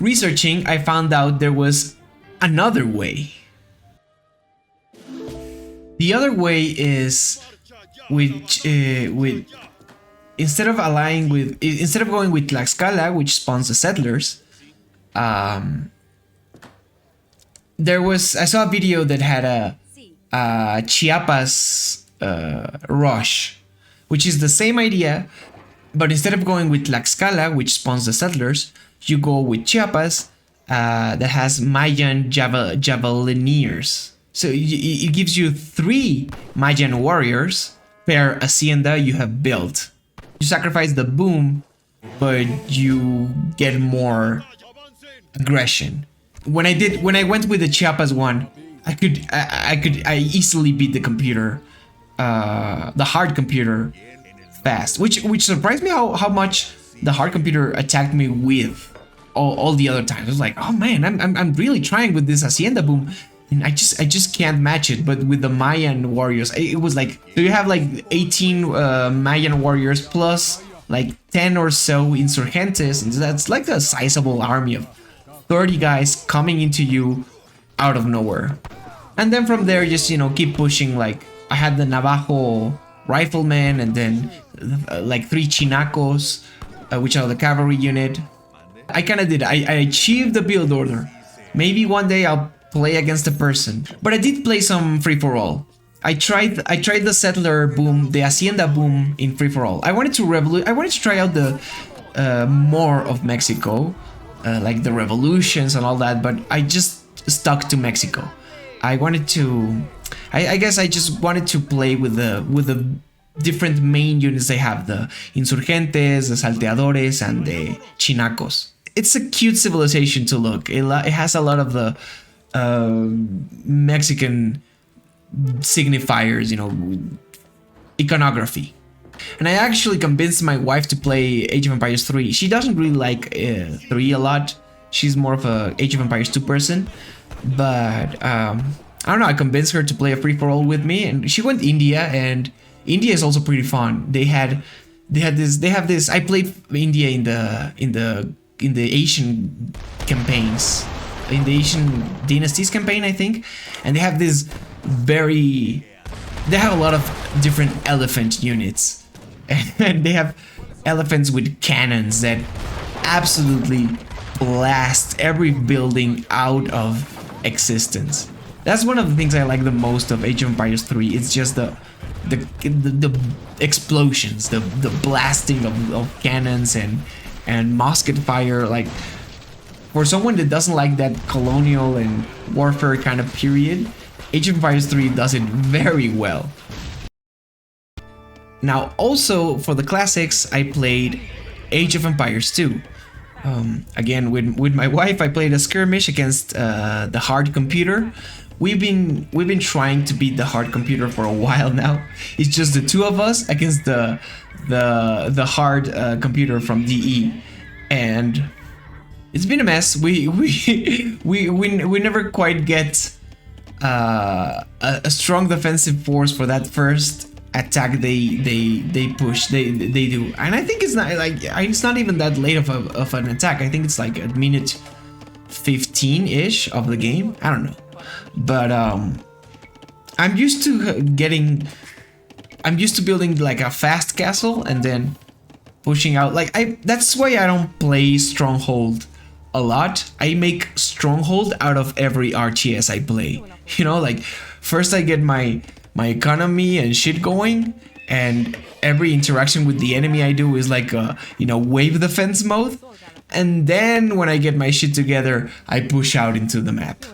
Researching, I found out there was another way. The other way is instead of going with Tlaxcala, which spawns the settlers, I saw a video that had a Chiapas rush, which is the same idea, but instead of going with Tlaxcala, which spawns the settlers, you go with Chiapas that has Mayan Javelineers. So it gives you 3 Mayan warriors per hacienda you have built. You sacrifice the boom, but you get more aggression. When I went with the Chiapas one, I easily beat the computer, the hard computer, fast. Which surprised me how much the hard computer attacked me with all the other times. I was like, oh man, I'm really trying with this hacienda boom. And I just can't match it. But with the Mayan warriors, it was like, so you have like 18 Mayan warriors plus like 10 or so insurgentes, and that's like a sizable army of 30 guys coming into you out of nowhere. And then from there, just keep pushing. Like I had the Navajo riflemen, and then like 3 Chinacos, which are the cavalry unit. I kind of did. I achieved the build order. Maybe one day I'll play against a person, but I did play some free for all. I tried the settler boom, the hacienda boom in free for all. I wanted to try out the more of Mexico, like the revolutions and all that, but I just stuck to Mexico. I guess I just wanted to play with the different main units they have, the insurgentes, the salteadores, and the chinacos. It's a cute civilization to look. It has a lot of the Mexican signifiers, iconography. And I actually convinced my wife to play Age of Empires 3. She doesn't really like 3 a lot. She's more of a Age of Empires 2 person. But I don't know, I convinced her to play a free-for-all with me, and she went India, and India is also pretty fun. They have this. I played India in the Asian campaigns, in the Asian dynasties campaign, I think, and they have a lot of different elephant units, and they have elephants with cannons that absolutely blast every building out of existence. That's one of the things I like the most of Age of Empires 3. It's just the explosions, the blasting of cannons and musket fire. Like, for someone that doesn't like that colonial and warfare kind of period, Age of Empires 3 does it very well. Now, also for the classics, I played Age of Empires 2. Again, with my wife, I played a skirmish against the hard computer. We've been trying to beat the hard computer for a while now. It's just the two of us against the hard computer from DE, and it's been a mess. We never quite get a strong defensive force for that first attack they push they do, and I think it's not even that late of an attack. I think it's like at minute 15-ish of the game. I don't know, but I'm used to building like a fast castle and then pushing out. That's why I don't play Stronghold a lot. I make Stronghold out of every RTS I play. You know, like first I get my economy and shit going, and every interaction with the enemy I do is like wave defense mode, and then when I get my shit together, I push out into the map,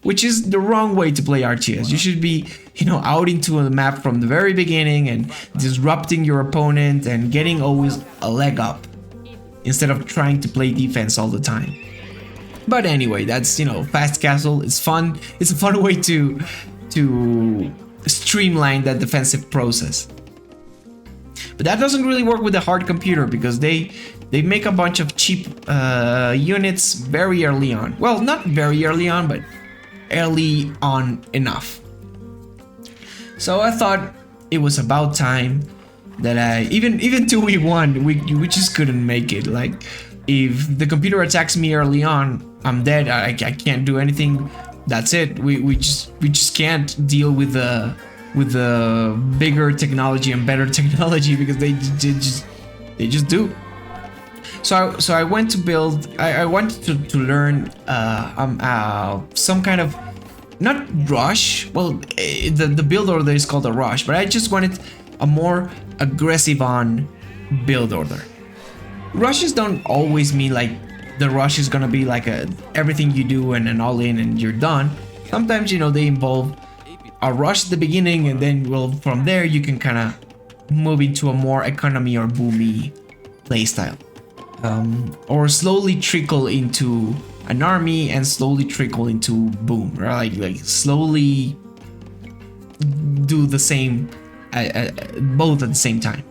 which is the wrong way to play RTS. You should be out into the map from the very beginning and disrupting your opponent and getting always a leg up instead of trying to play defense all the time. But anyway, that's fast castle. It's fun. It's a fun way to streamline that defensive process. But that doesn't really work with the hard computer, because they make a bunch of cheap units very early on. Well, not very early on, but early on enough. So I thought it was about time that even 2v1 we just couldn't make it. Like, if the computer attacks me early on, I'm dead. I can't do anything. That's it. We just can't deal with the bigger technology and better technology, because they just do. So I went to build. I wanted to learn some kind of, not rush. Well, the build order is called a rush, but I just wanted a more aggressive on build order. Rushes don't always mean like the rush is gonna be like everything you do and an all in and you're done. Sometimes they involve a rush at the beginning, and then from there you can kind of move into a more economy or boomy playstyle, or slowly trickle into an army and slowly trickle into boom, right? Like slowly do the same both at the same time.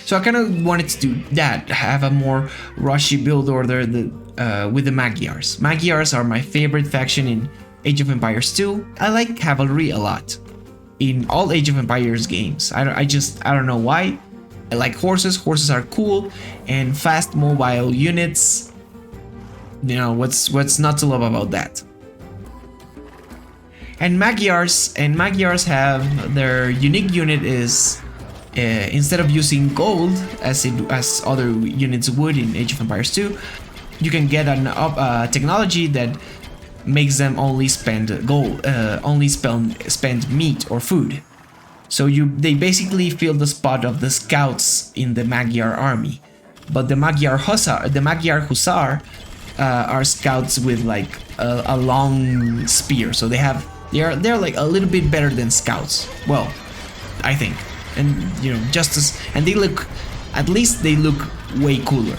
So I kind of wanted to do that, have a more rushy build order with the Magyars. Magyars are my favorite faction in Age of Empires 2. I like cavalry a lot in all Age of Empires games. I don't know why. I like horses. Horses are cool, and fast mobile units. What's not to love about that? And Magyars have their unique unit is, instead of using gold as other units would in Age of Empires 2, you can get a technology that makes them only spend gold, only spend meat or food. So they basically fill the spot of the scouts in the Magyar army. But the Magyar Hussar are scouts with like a long spear. So they're like a little bit better than scouts. Well, I think. And and at least they look way cooler.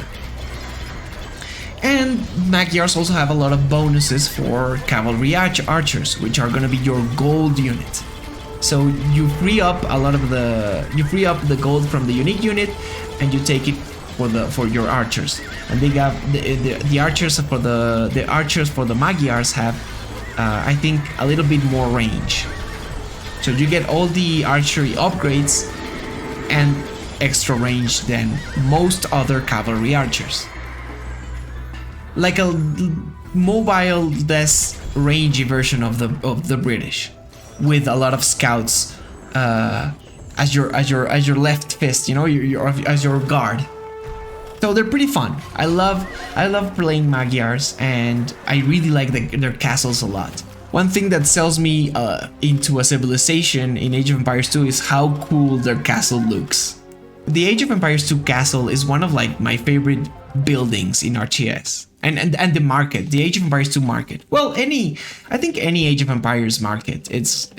And Magyars also have a lot of bonuses for cavalry archers, which are gonna be your gold unit. So you free up the gold from the unique unit, and you take it for your archers. And they got the archers for the Magyars have I think a little bit more range. So you get all the archery upgrades and extra range than most other cavalry archers. Like a mobile, less rangy version of the British, with a lot of scouts as your left fist, as your guard. So they're pretty fun. I love playing Magyars, and I really like their castles a lot. One thing that sells me into a civilization in Age of Empires 2 is how cool their castle looks. The Age of Empires 2 castle is one of like my favorite buildings in RTS. and the market, the Age of Empires 2 market. Well, I think any Age of Empires market, it's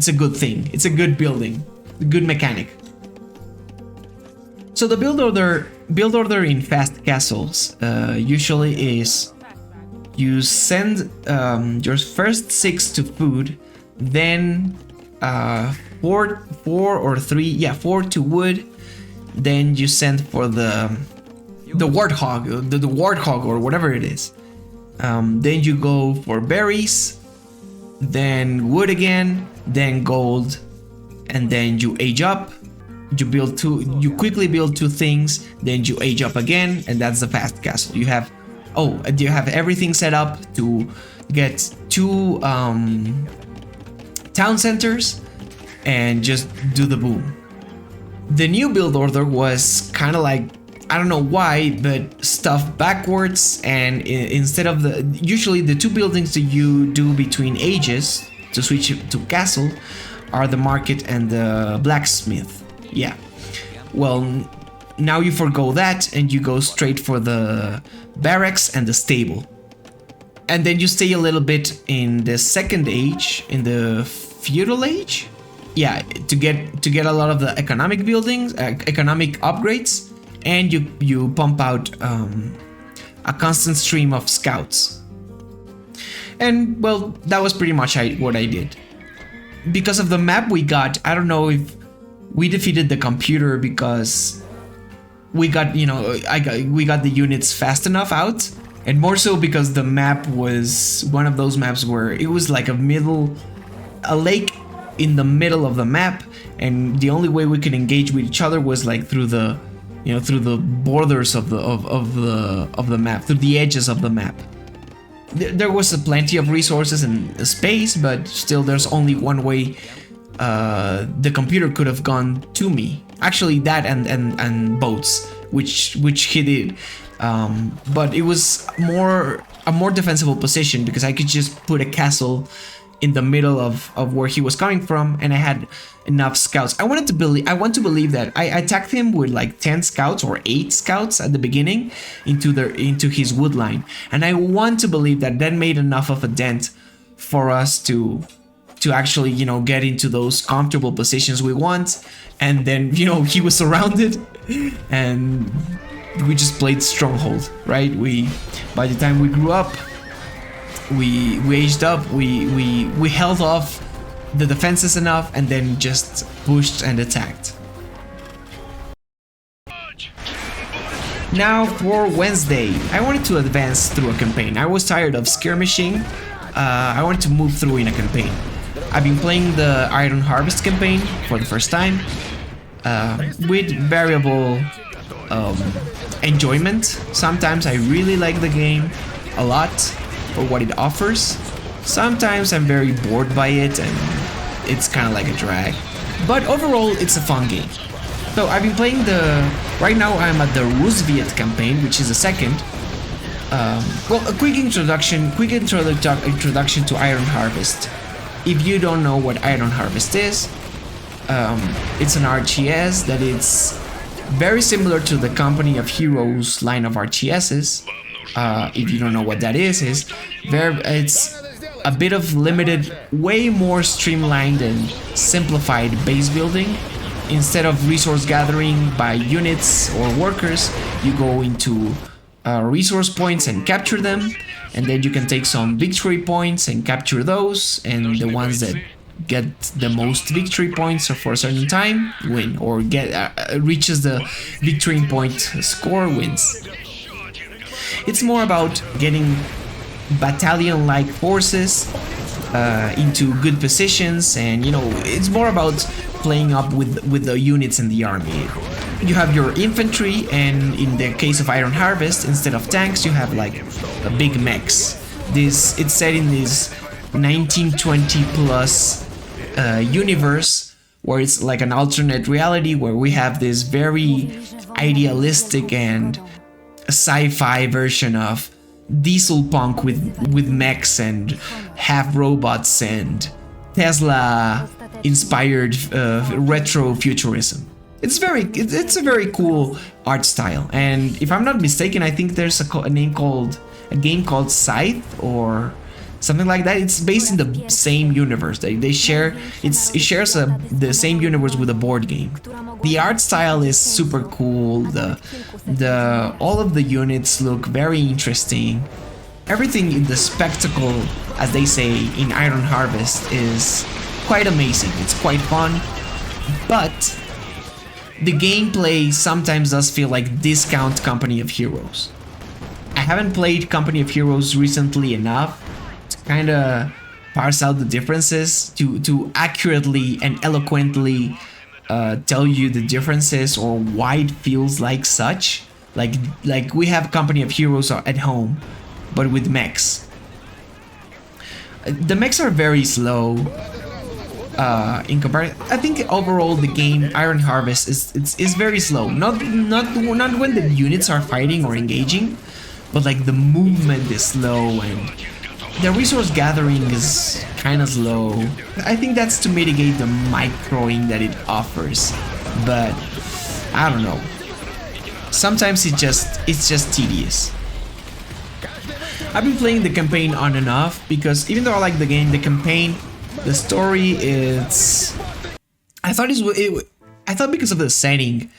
a good thing. It's a good building, a good mechanic. So the build order in fast castles usually is you send your first 6 to food, then 4 to wood, then you send for the warthog, the warthog or whatever it is. Then you go for berries, then wood again, then gold, and then you age up. You quickly build 2 things, then you age up again, and that's the fast castle. You have everything set up to get 2 town centers and just do the boom. The new build order was kind of like, I don't know why, but stuff backwards, and instead of usually the 2 buildings that you do between ages to switch to castle are the market and the blacksmith. Yeah, well, now you forgo that and you go straight for the barracks and the stable, and then you stay a little bit in the second age, in the feudal age, yeah, to get a lot of the economic buildings, economic upgrades, and you pump out a constant stream of scouts. And well, that was pretty much what I did. Because of the map we got, I don't know if we defeated the computer because we got, we got the units fast enough out, and more so because the map was one of those maps where it was like a lake in the middle of the map, and the only way we could engage with each other was like through the borders of the map, through the edges of the map. There was plenty of resources and space, but still there's only one way the computer could have gone to me. Actually, that and boats, which hit it. But it was a more defensible position because I could just put a castle in the middle of where he was coming from, and I had enough scouts. I want to believe that I attacked him with like 10 scouts or 8 scouts at the beginning into his wood line, and I want to believe that made enough of a dent for us to actually get into those comfortable positions we want. And then he was surrounded, and we just played stronghold, right? By the time we grew up, we aged up, we held off the defenses enough, and then just pushed and attacked. Now for Wednesday, I wanted to advance through a campaign. I was tired of skirmishing. I wanted to move through in a campaign. I've been playing the Iron Harvest campaign for the first time, with variable enjoyment. Sometimes I really like the game a lot for what it offers. Sometimes I'm very bored by it and it's kind of like a drag. But overall, it's a fun game. So I've been playing right now I'm at the Roosevelt campaign, which is the second. Well, a quick introduction to Iron Harvest. If you don't know what Iron Harvest is, it's an RTS that it's very similar to the Company of Heroes line of RTSs. If you don't know what that is, it's a bit of limited, way more streamlined and simplified base building. Instead of resource gathering by units or workers, you go into resource points and capture them, and then you can take some victory points and capture those, and the ones that get the most victory points for a certain time win, or reaches the victory point score wins. It's more about getting battalion-like forces into good positions, and it's more about playing up with the units in the army. You have your infantry, and in the case of Iron Harvest, instead of tanks, you have like a big mechs. It's set in this 1920 plus universe, where it's like an alternate reality where we have this very idealistic and sci-fi version of diesel punk with mechs and half robots and Tesla inspired retro futurism. It's a very cool art style, and if I'm not mistaken, I think there's a name called a game called Scythe or something like that. It's based in the same universe. They share it shares the same universe with a board game. The art style is super cool. The all of the units look very interesting. Everything in the spectacle, as they say in Iron Harvest, is quite amazing. It's quite fun, but the gameplay sometimes does feel like discount Company of Heroes. I haven't played Company of Heroes recently enough to kind of parse out the differences, to accurately and eloquently tell you the differences or why it feels like such. Like we have Company of Heroes at home, but with mechs. The mechs are very slow. In comparison, I think overall the game Iron Harvest is very slow. Not when the units are fighting or engaging, but like the movement is slow and the resource gathering is kind of slow. I think that's to mitigate the microing that it offers, but I don't know. Sometimes it's just tedious. I've been playing the campaign on and off because even though I like the game, the campaign, the story is... I thought because of the setting,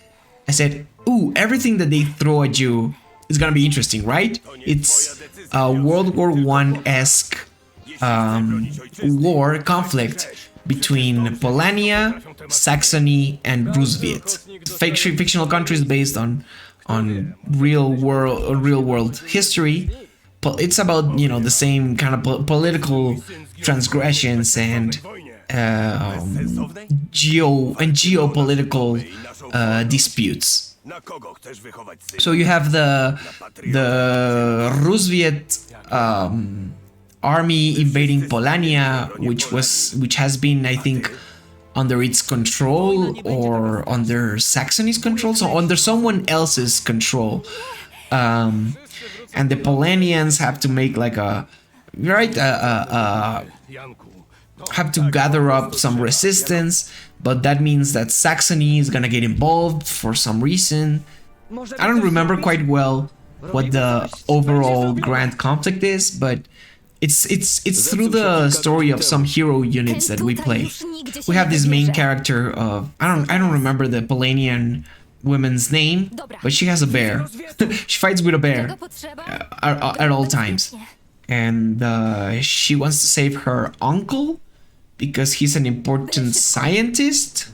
I said, ooh, everything that they throw at you is gonna be interesting, right? It's a World War I-esque war conflict between Polania, Saxony, and Rusviet. Fictional countries based on real world history. It's about, you know, the same kind of political transgressions and geopolitical disputes. So you have the Rusviet army invading Polania, which has been, I think, under its control or under Saxony's control, so under someone else's control. And the Polanians have to make like have to gather up some resistance, but that means that Saxony is gonna get involved for some reason. I don't remember quite well what the overall grand conflict is, but it's through the story of some hero units that we play. We have this main character of I don't remember the Polanian woman's name, but she has a bear. She fights with a bear at all times, and she wants to save her uncle because he's an important scientist,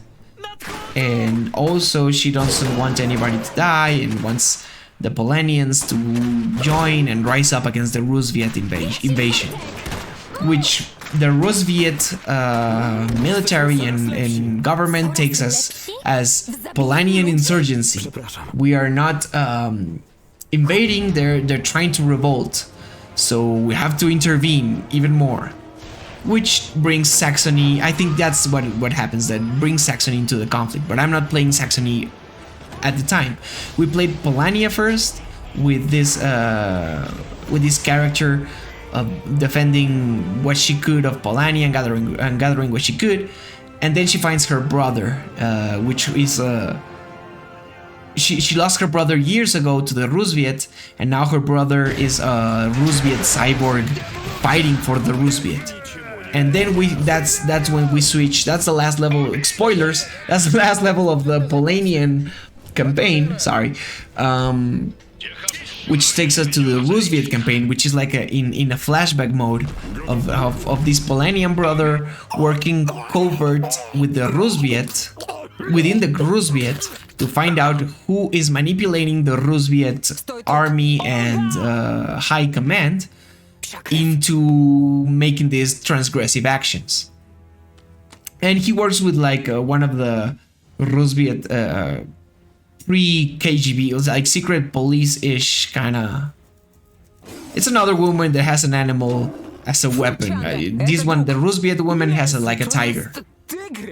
and also she doesn't want anybody to die and wants the Polanians to join and rise up against the Rusviet invasion, which the Rusviet military and government takes as Polanian insurgency. We are not invading, they're trying to revolt, so we have to intervene even more, which brings Saxony. I think that's what happens, that brings Saxony into the conflict, but I'm not playing Saxony at the time. We played Polania first with this character defending what she could of Polania and gathering what she could, and then she finds her brother, which is she lost her brother years ago to the Rusviet, and now her brother is a Rusviet cyborg fighting for the Rusviet. And then that's when we switch. That's the last level. Spoilers. That's the last level of the Polanian campaign. Sorry. Which takes us to the Rusviet campaign, which is like in a flashback mode of this Polanian brother working covert with the Rusviet, within the Rusviet, to find out who is manipulating the Rusviet army and high command into making these transgressive actions. And he works with like one of the Rusviet pre-KGB, it was like secret police-ish kind of. It's another woman that has an animal as a weapon. This one, the Rusviet woman, has like a tiger.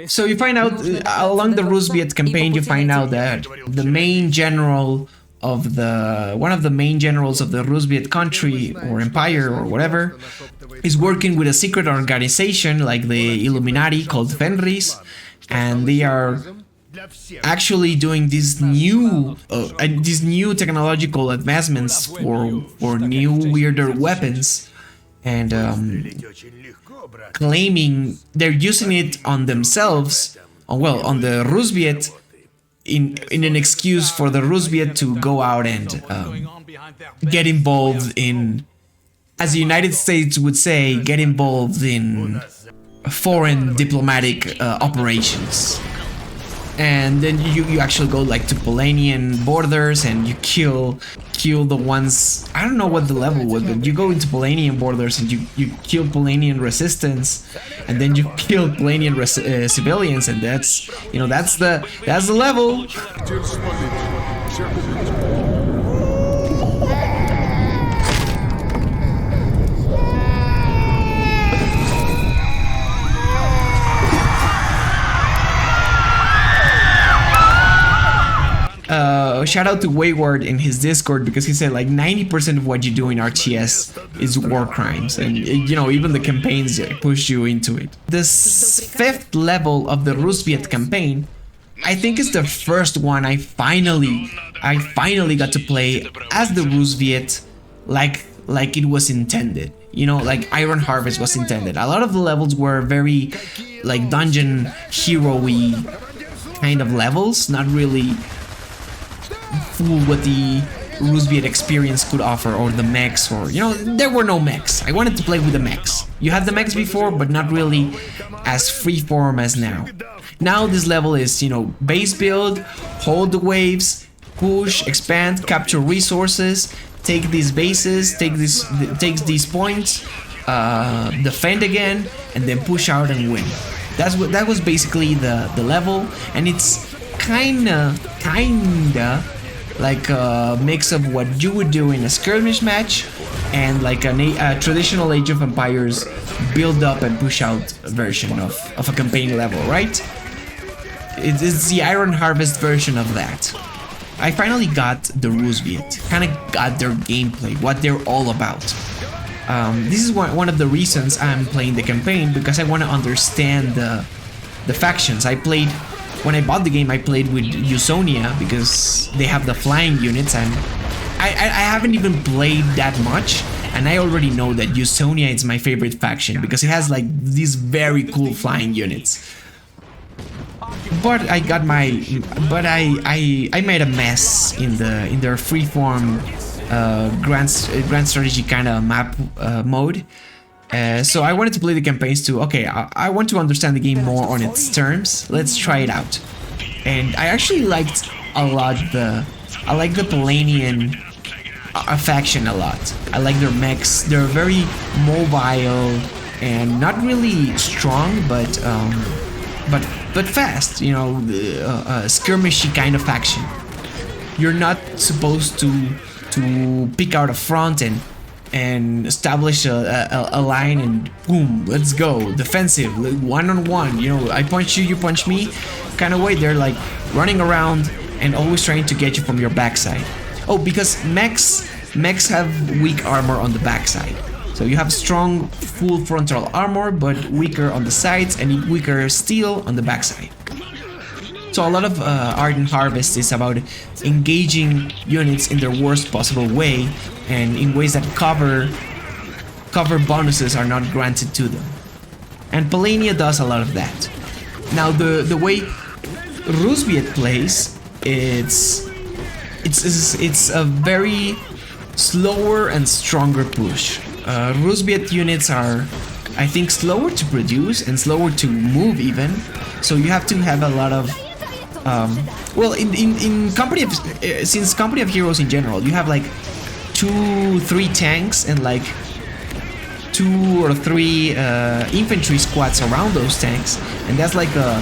So you find out along the Rusviet campaign, you find out that the main general of one of the main generals of the Rusviet country or empire or whatever is working with a secret organization like the Illuminati called Fenris, and they are actually doing these new technological advancements for new weirder weapons, and claiming they're using it on themselves, on the Rusviet, in an excuse for the Rusviet to go out and get involved in, as the United States would say, get involved in foreign diplomatic operations. And then you actually go like to Polanian borders and you kill the ones, I don't know what the level was, but you go into Polanian borders and you kill Polanian resistance, and then you kill Polanian civilians, and that's, you know, that's the level. Shout out to Wayward in his Discord, because he said like 90% of what you do in RTS is war crimes, and you know, even the campaigns push you into it. This 5th level of the Rusviet campaign, I think, is the first one I finally got to play as the Rusviet like it was intended. You know, like Iron Harvest was intended. A lot of the levels were very like dungeon hero-y kind of levels, not really full what the Rusviet experience could offer, or the mechs, or, you know, there were no mechs. I wanted to play with the mechs. You had the mechs before, but not really as freeform as now. Now this level is, you know, base build, hold the waves, push, expand, capture resources, take these bases, take these points, defend again, and then push out and win. That was basically the level, and it's kinda like a mix of what you would do in a skirmish match and like a traditional Age of Empires build up and push out version of a campaign level, right? It's the Iron Harvest version of that. I finally got the Rusviet, kinda got their gameplay, what they're all about. This is one of the reasons I'm playing the campaign, because I want to understand the factions. When I bought the game, I played with Usonia because they have the flying units, and I haven't even played that much, and I already know that Usonia is my favorite faction because it has like these very cool flying units. But I made a mess in their freeform grand strategy kind of map mode. So I wanted to play the campaigns too. Okay, I want to understand the game more on its terms. Let's try it out. And I actually liked a lot the Polanian faction a lot. I like their mechs. They're very mobile and not really strong, but fast. You know, a skirmishy kind of faction. You're not supposed to pick out a front and establish a line and boom, let's go, defensive, one-on-one, you know, I punch you, you punch me kind of way. They're like running around and always trying to get you from your backside. Oh, because mechs have weak armor on the backside. So you have strong full frontal armor, but weaker on the sides, and weaker steel on the backside. So a lot of Ardent Harvest is about engaging units in their worst possible way, and in ways that cover bonuses are not granted to them. And Polania does a lot of that. Now the way Rusviet plays, it's a very slower and stronger push. Rusviet units are, I think, slower to produce and slower to move even. So you have to have a lot of well, in Company of since Company of Heroes in general, you have like 2-3 tanks and like 2 or 3 infantry squads around those tanks, and that's like a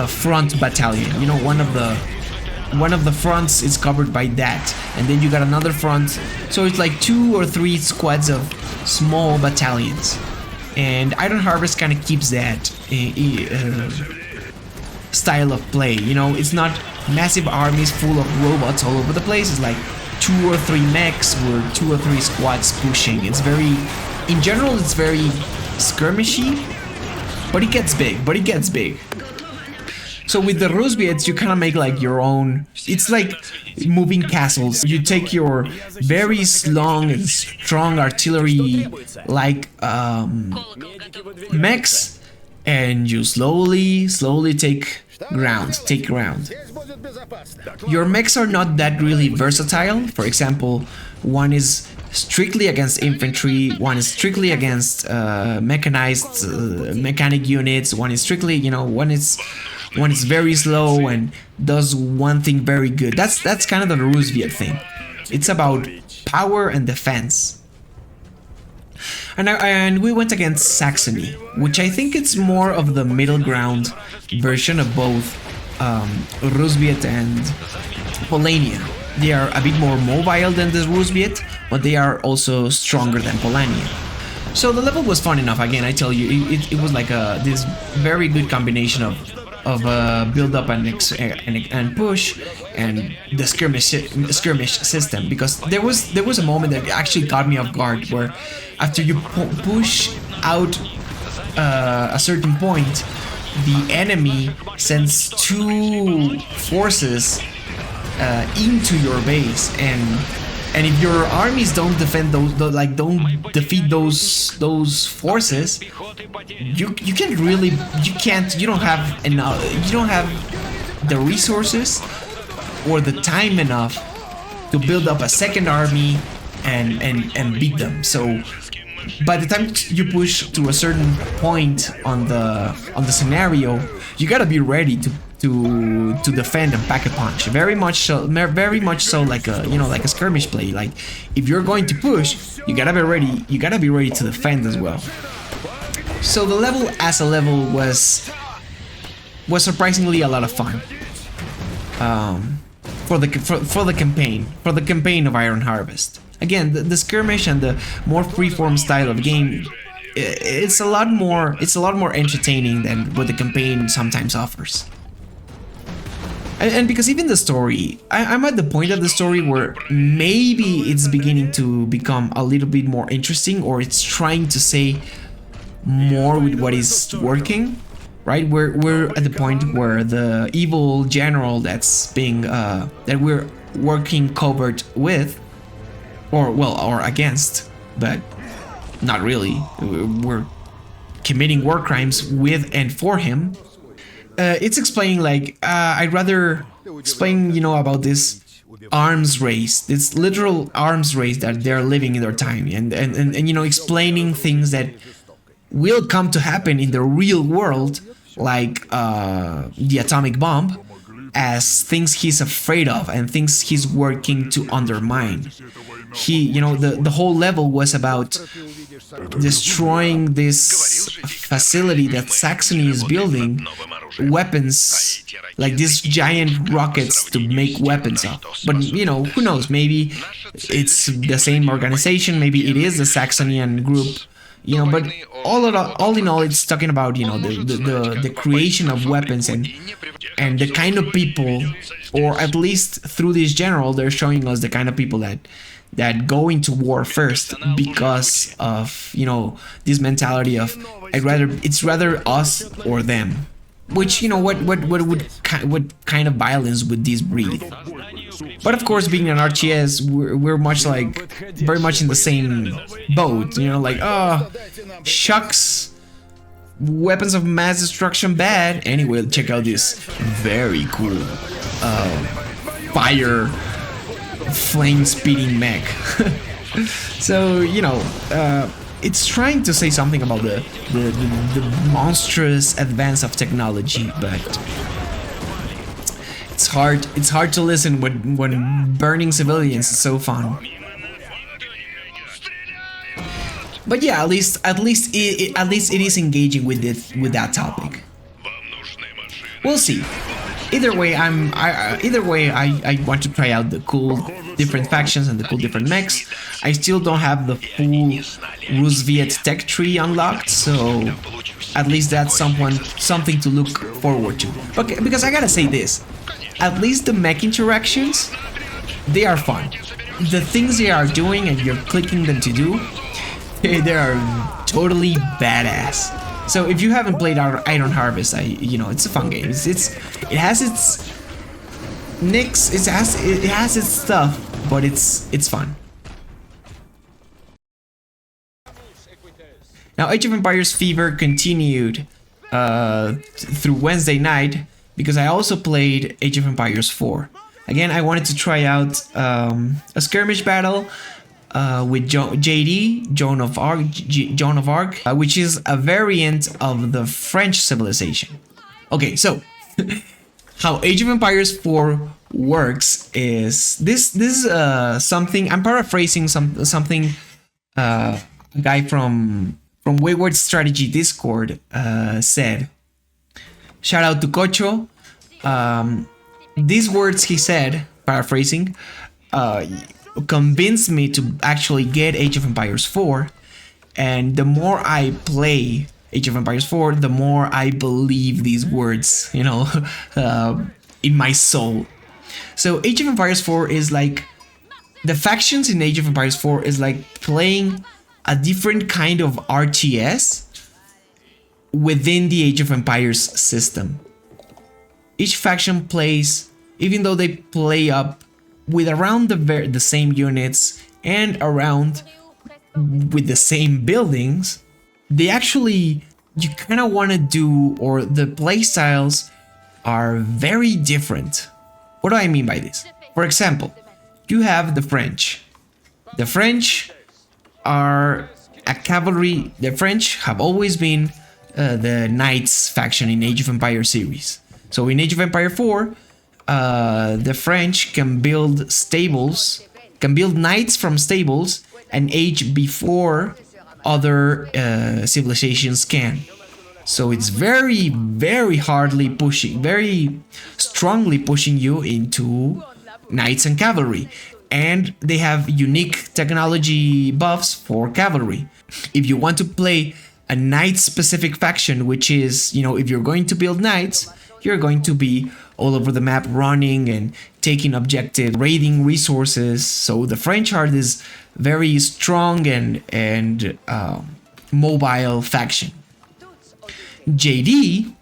front battalion. You know, one of the fronts is covered by that, and then you got another front. So it's like 2 or 3 squads of small battalions, and Iron Harvest kind of keeps that style of play. You know, it's not massive armies full of robots all over the place. It's like 2 or 3 mechs or 2 or 3 squads pushing. It's very, in general, it's very skirmishy, but it gets big. So with the Rusviets, you kind of make like your own. It's like moving castles. You take your very long and strong artillery, like mechs, and you slowly take ground. Your mechs are not that really versatile. For example, one is strictly against infantry, one is strictly against mechanized mechanic units, one is strictly, you know, one is very slow and does one thing very good. That's kind of the Rusviet thing. It's about power and defense. And we went against Saxony, which I think it's more of the middle ground version of both Rusviet and Polania. They are a bit more mobile than the Rusviet, but they are also stronger than Polania. So the level was fun enough. Again, I tell you, it was like this very good combination of build up and push and the skirmish system, because there was a moment that actually caught me off guard, where after you push out a certain point, the enemy sends two forces into your base, and if your armies don't defend don't defeat those forces, you don't have the resources or the time enough to build up a second army and beat them. So by the time you push to a certain point on the scenario, you gotta be ready to defend and pack a punch. Very much so like a skirmish play. Like if you're going to push, you gotta be ready. You gotta be ready to defend as well. So the level as a level was surprisingly a lot of fun. For the campaign of Iron Harvest. Again, the skirmish and the more freeform style of game, it's a lot more entertaining than what the campaign sometimes offers. And because even the story, I'm at the point of the story where maybe it's beginning to become a little bit more interesting, or it's trying to say more with what is working, right? We're at the point where the evil general that's being that we're working covert with, or against, but not really. We're committing war crimes with and for him. It's explaining like I'd rather explain, about this arms race, this literal arms race that they're living in their time, and explaining things that will come to happen in the real world, like the atomic bomb, as things he's afraid of and things he's working to undermine. The whole level was about destroying this facility that Saxony is building, weapons, like these giant rockets to make weapons of. But who knows, maybe it's the same organization, maybe it is the Saxonian group, but all in all, it's talking about the creation of weapons and the kind of people, or at least through this general, they're showing us the kind of people that go into war first because of this mentality of it's rather us or them. Which what kind of violence would this breed? But of course, being an RTS, we're much very much in the same boat. Shucks, weapons of mass destruction bad. Anyway, check out this very cool fire flame speeding mech. So it's trying to say something about the monstrous advance of technology, but it's hard to listen when burning civilians is so fun. But yeah, at least it is engaging with that topic. We'll see. Either way, I want to try out the cool different factions and the cool different mechs. I still don't have the full Rusviet tech tree unlocked, so at least that's something to look forward to. Okay, because I gotta say this, at least the mech interactions, they are fun. The things they are doing and you're clicking them to do, they are totally badass. So if you haven't played Iron Harvest, it's a fun game. It has its nicks, it has its stuff, but it's fun. Now, Age of Empires Fever continued through Wednesday night because I also played Age of Empires 4. Again, I wanted to try out a skirmish battle with JD, Joan of Arc, which is a variant of the French civilization. Okay, so how Age of Empires 4 works is this is something, I'm paraphrasing something a guy from Wayward Strategy Discord said. Shout out to Cocho. These words he said, paraphrasing, convinced me to actually get Age of Empires 4, and the more I play Age of Empires 4, the more I believe these words, in my soul. So Age of Empires 4 is like, the factions in Age of Empires 4 is like playing a different kind of RTS within the Age of Empires system. Each faction plays, even though they play up with around the same units and around with the same buildings, they actually, you kind of want to do, or the play styles are very different. What do I mean by this? For example, you have the French. The French are a cavalry. The French have always been the Knights faction in Age of Empires series. So in Age of Empire 4, the French can build stables, can build knights from stables and age before other civilizations can. So it's very, very very strongly pushing you into knights and cavalry. And they have unique technology buffs for cavalry. If you want to play a knight-specific faction, which is, if you're going to build knights, you're going to be all over the map running and taking objectives, raiding resources. So the French are this very strong and mobile faction. JD,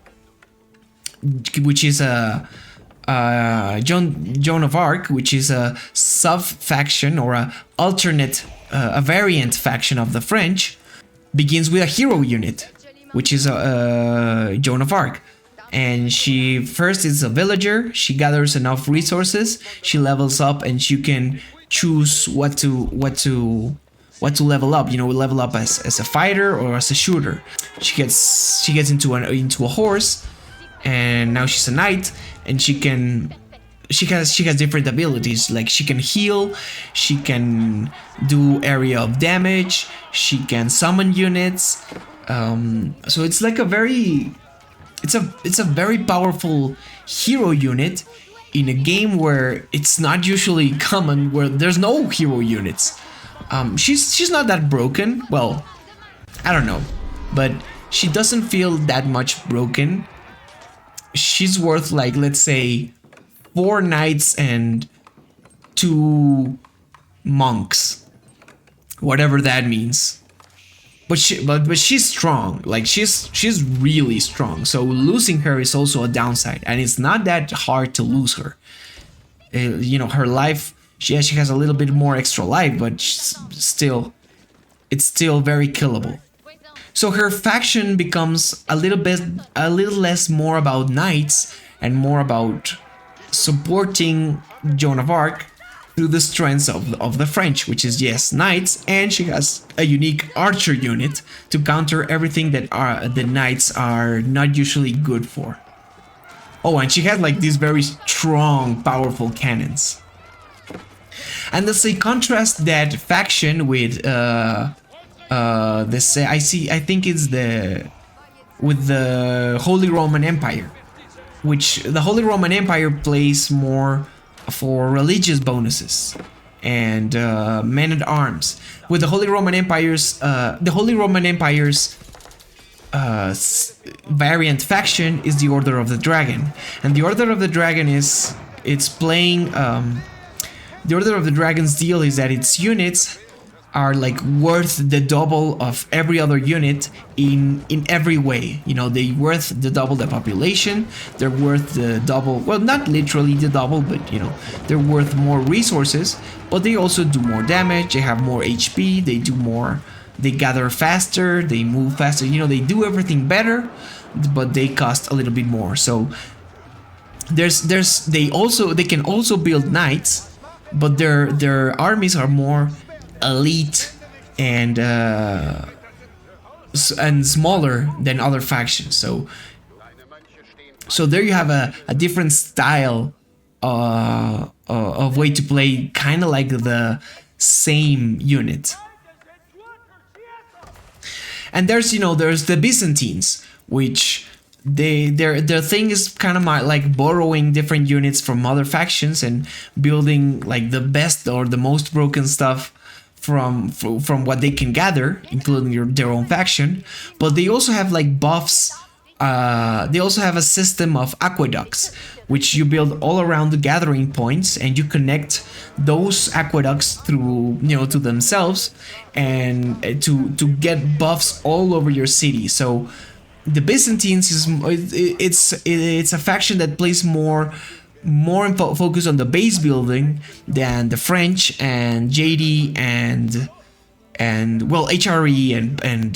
which is a Joan of Arc, which is a sub-faction or a variant faction of the French, begins with a hero unit, which is Joan of Arc. And she first is a villager, she gathers enough resources, she levels up, and she can choose what to level up. Level up as a fighter or as a shooter. She gets into a horse, and now she's a knight, and she has different abilities. Like she can heal, she can do area of damage, she can summon units. So it's like it's a very powerful hero unit in a game where it's not usually common, where there's no hero units. She's not that broken. Well, I don't know, but she doesn't feel that much broken. She's worth, like, let's say 4 knights and 2 monks, whatever that means. But she's strong. Like she's really strong. So losing her is also a downside, and it's not that hard to lose her. Her life. She has a little bit more extra life, but it's still very killable. So her faction becomes a little less more about knights and more about supporting Joan of Arc through the strengths of the French, which is, yes, knights, and she has a unique archer unit to counter everything that the knights are not usually good for. Oh, and she has like these very strong, powerful cannons. And let's say contrast that faction with I think it's with the Holy Roman Empire, which the Holy Roman Empire plays more for religious bonuses and men at arms. With the Holy Roman Empire's variant faction is the Order of the Dragon, and the Order of the Dragon the Order of the Dragon's deal is that its units are like worth the double of every other unit in every way. You know, they worth the double the population, they're worth the double, well, not literally the double, but you know, they're worth more resources, but they also do more damage, they have more HP, they do more, they gather faster, they move faster, you know, they do everything better, but they cost a little bit more. So they can also build knights, but their armies are more elite and smaller than other factions. So there you have a different style of way to play, kind of like the same unit. And there's the Byzantines, which their thing is kind of like borrowing different units from other factions and building like the best or the most broken stuff from what they can gather, including their own faction. But they also have like buffs. They also have a system of aqueducts, which you build all around the gathering points, and you connect those aqueducts through, to themselves, and to get buffs all over your city. So the Byzantines it's a faction that plays more focus on the base building than the French and JD and well, HRE and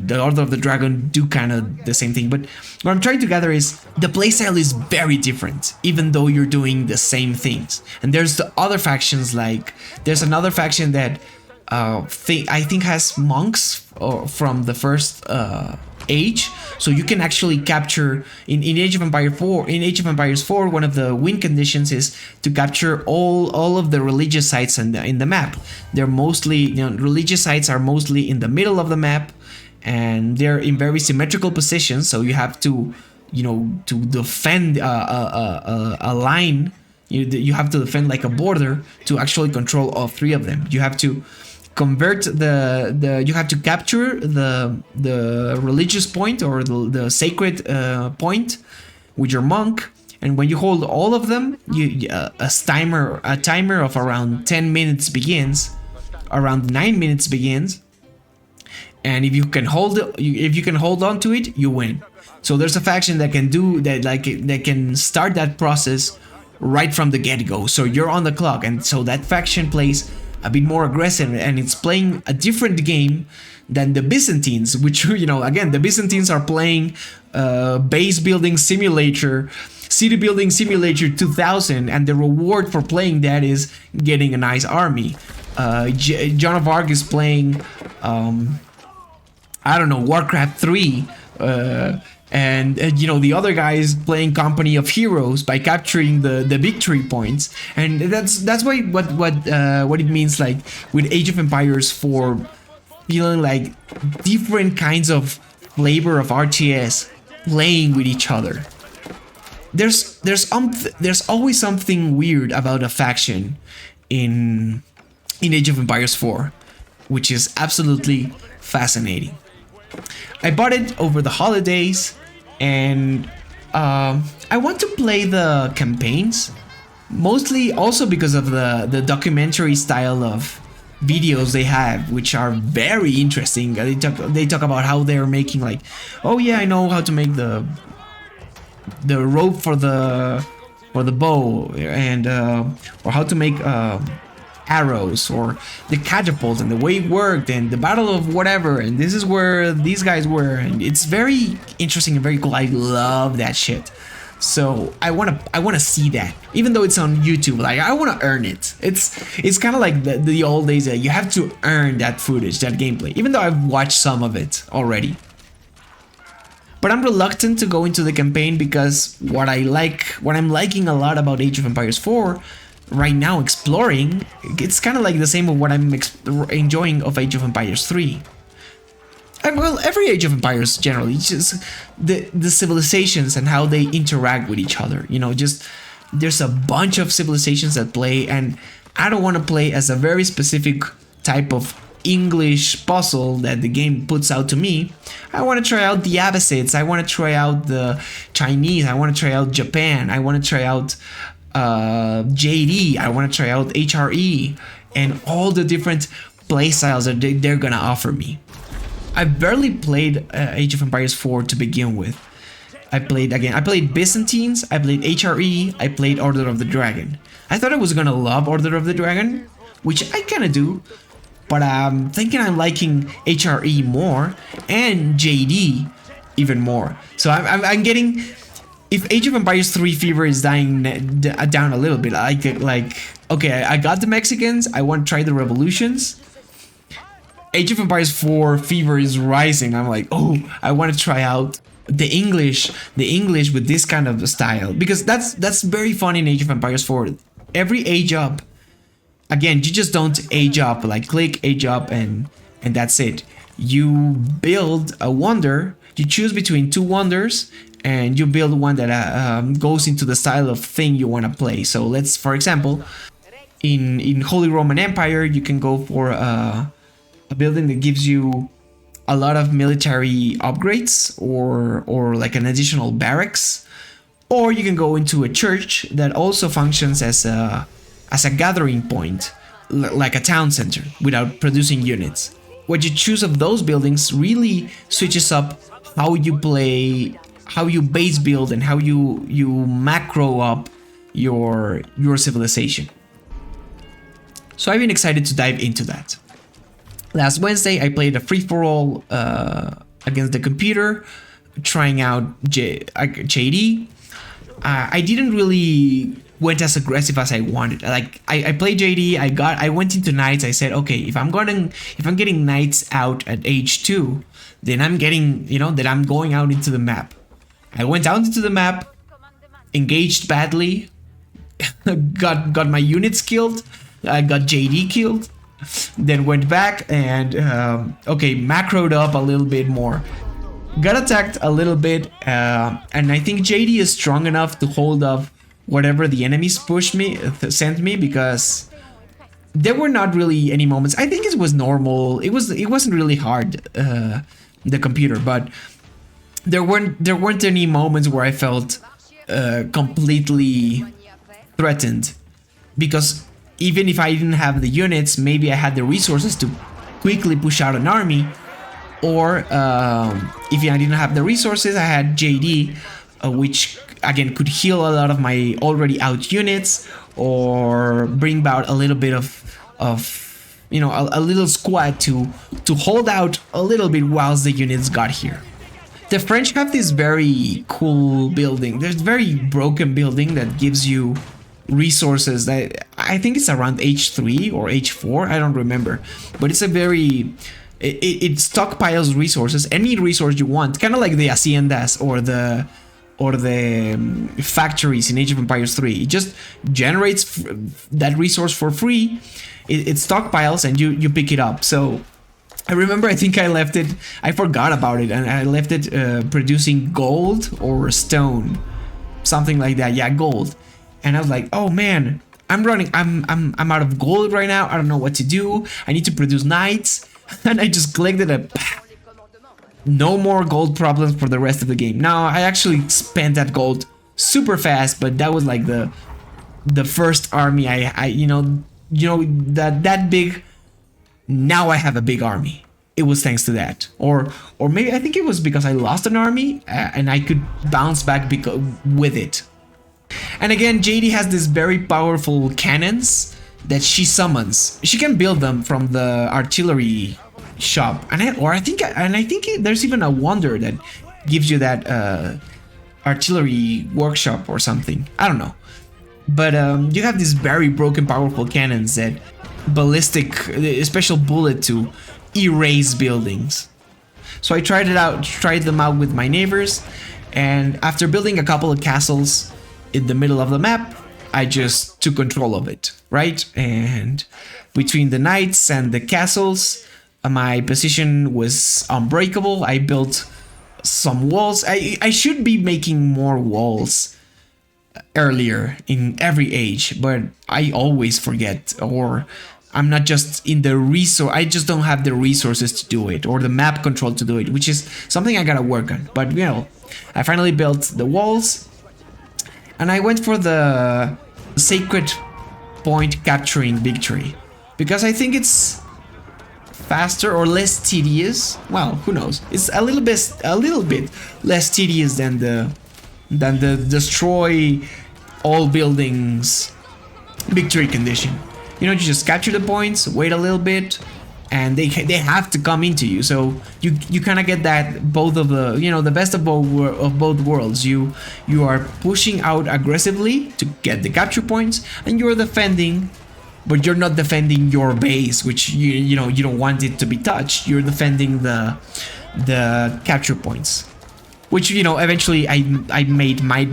the Order of the Dragon do kind of the same thing. But what I'm trying to gather is the playstyle is very different, even though you're doing the same things. And there's the other factions, like there's another faction that I think has monks from the first age, so you can actually capture in Age of Empires 4. In Age of Empires 4, one of the win conditions is to capture all of the religious sites in the map. They're mostly, religious sites are mostly in the middle of the map, and they're in very symmetrical positions. So you have to, to defend a line. You have to defend like a border to actually control all three of them. You have to convert you have to capture the religious point or the sacred point with your monk, and when you hold all of them, a timer of around 10 minutes begins, around 9 minutes begins, and if you can hold on to it, you win. So there's a faction that can do that, like that can start that process right from the get-go. So you're on the clock, and so that faction plays a bit more aggressive, and it's playing a different game than the Byzantines, which, again, the Byzantines are playing base building simulator, city building simulator 2000, and the reward for playing that is getting a nice army. Joan of Arc is playing, Warcraft 3, and the other guy is playing Company of Heroes by capturing the victory points, and that's why what it means, like with Age of Empires 4 feeling like different kinds of flavor of RTS playing with each other. There's always something weird about a faction in Age of Empires 4, which is absolutely fascinating. I bought it over the holidays, and I want to play the campaigns, mostly also because of the documentary style of videos they have, which are very interesting. They talk about how they're making, like, oh yeah, I know how to make the rope for the bow, and or how to make arrows, or the catapult, and the way it worked, and the battle of whatever, and this is where these guys were, and it's very interesting and very cool. I love that shit. So I wanna see that, even though it's on YouTube. Like, I wanna earn it. It's kind of like the old days that you have to earn that footage, that gameplay, even though I've watched some of it already. But I'm reluctant to go into the campaign because what I'm liking a lot about Age of Empires 4 right now, exploring, it's kind of like the same of what I'm enjoying of Age of Empires 3. And well, every Age of Empires generally, it's just the civilizations and how they interact with each other. Just there's a bunch of civilizations that play, and I don't want to play as a very specific type of English puzzle that the game puts out to me. I want to try out the Abbasids, I want to try out the Chinese, I want to try out Japan, I want to try out JD, I want to try out HRE, and all the different playstyles that they're gonna offer me. I barely played Age of Empires 4 to begin with. I played Byzantines, I played HRE, I played Order of the Dragon. I thought I was gonna love Order of the Dragon, which I kinda do, but I'm thinking I'm liking HRE more and JD even more. So I'm getting, if Age of Empires 3 fever is dying down a little bit, I get like, okay, I got the Mexicans, I want to try the revolutions. Age of Empires 4 fever is rising. I'm like, oh, I want to try out the English with this kind of style, because that's very fun in Age of Empires 4. Every age up, again, you just don't age up, like click age up and that's it. You build a wonder, you choose between two wonders, and you build one that goes into the style of thing you want to play. So let's, for example, in Holy Roman Empire, you can go for a building that gives you a lot of military upgrades or like an additional barracks, or you can go into a church that also functions as a gathering point, like a town center, without producing units. What you choose of those buildings really switches up how you play, how you base build, and how you macro up your civilization. So I've been excited to dive into that. Last Wednesday, I played a free-for-all against the computer, trying out JD. I didn't really went as aggressive as I wanted. Like I played JD. I went into knights. I said, okay, if I'm getting knights out at age 2, then I'm getting, that I'm going out into the map. I went out into the map, engaged badly, got my units killed. I got JD killed. Then went back and macroed up a little bit more. Got attacked a little bit, and I think JD is strong enough to hold off whatever the enemies sent me, because there were not really any moments. I think it was normal. It wasn't really hard, the computer, but there weren't any moments where I felt completely threatened, because even if I didn't have the units, maybe I had the resources to quickly push out an army. Or if I didn't have the resources, I had JD, which again could heal a lot of my already out units, or bring about a little bit of a little squad to hold out a little bit whilst the units got here. The French have this very cool building. There's very broken building that gives you resources that I think it's around H3 or H4, I don't remember, but it's a very it stockpiles resources, any resource you want, kind of like the haciendas or the factories in Age of Empires 3. It just generates that resource for free. It stockpiles and you pick it up. So I remember, I think I forgot about it, and I left it producing gold or stone, something like that. Yeah, gold. And I was like, oh man, I'm out of gold right now. I don't know what to do. I need to produce knights. And I just clicked it. No more gold problems for the rest of the game. Now, I actually spent that gold super fast, but that was like the first army that big. Now I have a big army. It was thanks to that. Or maybe I think it was because I lost an army and I could bounce back with it. And again, JD has these very powerful cannons that she summons. She can build them from the artillery shop, and I think there's even a wonder that gives you that artillery workshop or something. I don't know, but you have these very broken, powerful cannons that ballistic, special bullet to erase buildings. So I tried them out with my neighbors, and after building a couple of castles in the middle of the map, I just took control of it, right? And between the knights and the castles, my position was unbreakable. I built some walls. I should be making more walls earlier in every age, but I always forget, or I'm not just in the resource. I just don't have the resources to do it, or the map control to do it, which is something I gotta work on. But I finally built the walls, and I went for the sacred point capturing victory, because I think it's faster or less tedious. Well, who knows? It's a little bit less tedious than the destroy all buildings victory condition. You know, you just capture the points, wait a little bit, and they have to come into you. So you kind of get that both of the, you know, the best of both worlds. You are pushing out aggressively to get the capture points, and you're defending, but you're not defending your base, which you know you don't want it to be touched. You're defending the capture points, which, you know, eventually I made my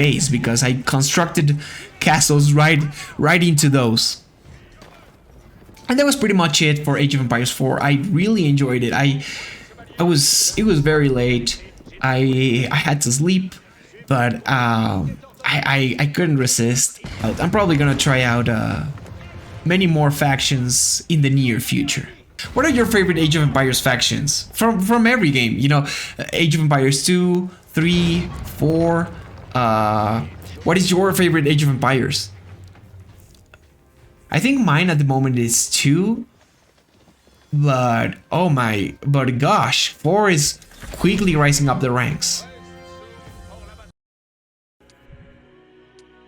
base because I constructed castles right into those. And that was pretty much it for Age of Empires 4. I really enjoyed it. It was very late. I had to sleep, but I couldn't resist. I'm probably gonna try out many more factions in the near future. What are your favorite Age of Empires factions from every game? You know, Age of Empires 2, 3, 4. What is your favorite Age of Empires? I think mine at the moment is 2, but gosh, 4 is quickly rising up the ranks.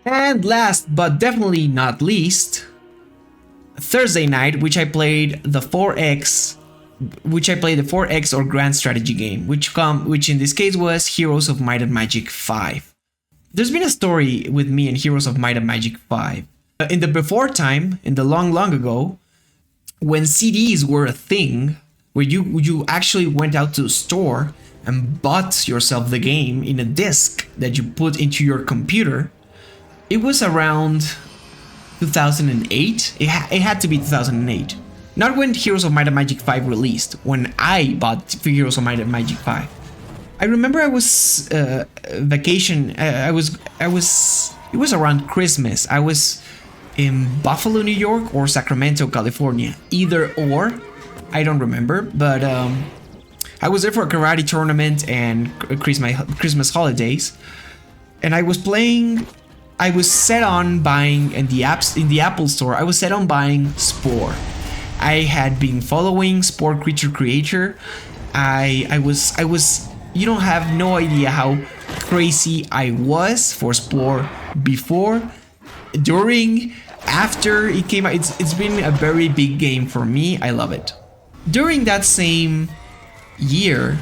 And last but definitely not least, Thursday night, which I played the 4X or Grand Strategy game, which in this case was Heroes of Might and Magic 5. There's been a story with me and Heroes of Might and Magic 5. In the before time, in the long ago, when CDs were a thing, where you actually went out to a store and bought yourself the game in a disc that you put into your computer, it was around 2008. It had to be 2008. Not when Heroes of Might and Magic 5 released, when I bought Heroes of Might and Magic 5. I remember I was vacation. It was around Christmas. I was in Buffalo, New York, or Sacramento, California. Either or, I don't remember. But I was there for a karate tournament and Christmas holidays, and I was playing. I was set on buying in the Apple Store. I was set on buying Spore. I had been following Spore Creature Creator. I was. You don't have no idea how crazy I was for Spore before, during, after it came out. It's been a very big game for me. I love it. During that same year,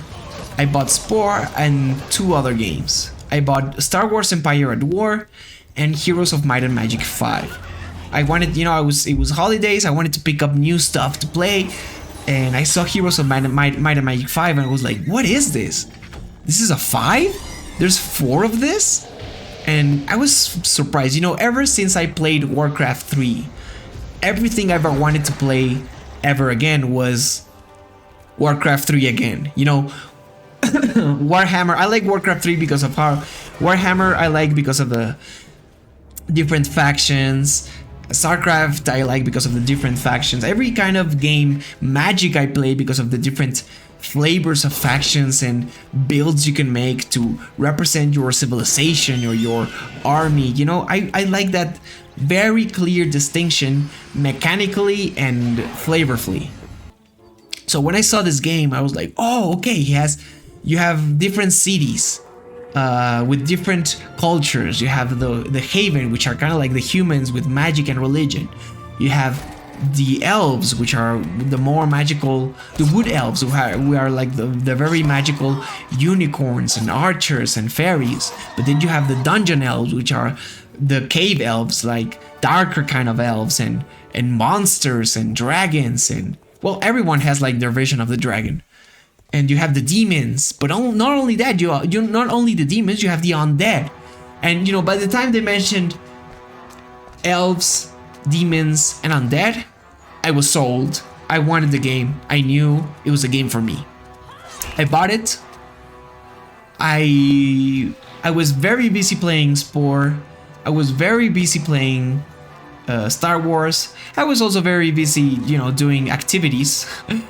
I bought Spore and 2 other games. I bought Star Wars Empire at War and Heroes of Might and Magic 5. I wanted, you know, it was holidays. I wanted to pick up new stuff to play, and I saw Heroes of Might and Magic 5, and I was like, what is this? This is a 5? There's 4 of this? And I was surprised. You know, ever since I played Warcraft 3, everything I ever wanted to play ever again was Warcraft 3 again. You know, Warhammer, I like Warcraft 3 because of how Warhammer I like because of the different factions. Starcraft I like because of the different factions. Every kind of game, Magic I play because of the different flavors of factions and builds you can make to represent your civilization or your army. You know, I like that very clear distinction mechanically and flavorfully. So when I saw this game, I was like, oh, okay, you have different cities with different cultures. You have the Haven, which are kind of like the humans with magic and religion. You have the elves, which are the more magical, the wood elves, who are like the very magical unicorns and archers and fairies. But then you have the dungeon elves, which are the cave elves, like darker kind of elves, and monsters and dragons, and well, everyone has like their version of the dragon. And you have the demons, but not only that, you not only the demons, you have the undead. And you know, by the time they mentioned elves, demons, and undead, I was sold. I wanted the game. I knew it was a game for me. I bought it. I was very busy playing Spore. I was very busy playing Star Wars. I was also very busy, you know, doing activities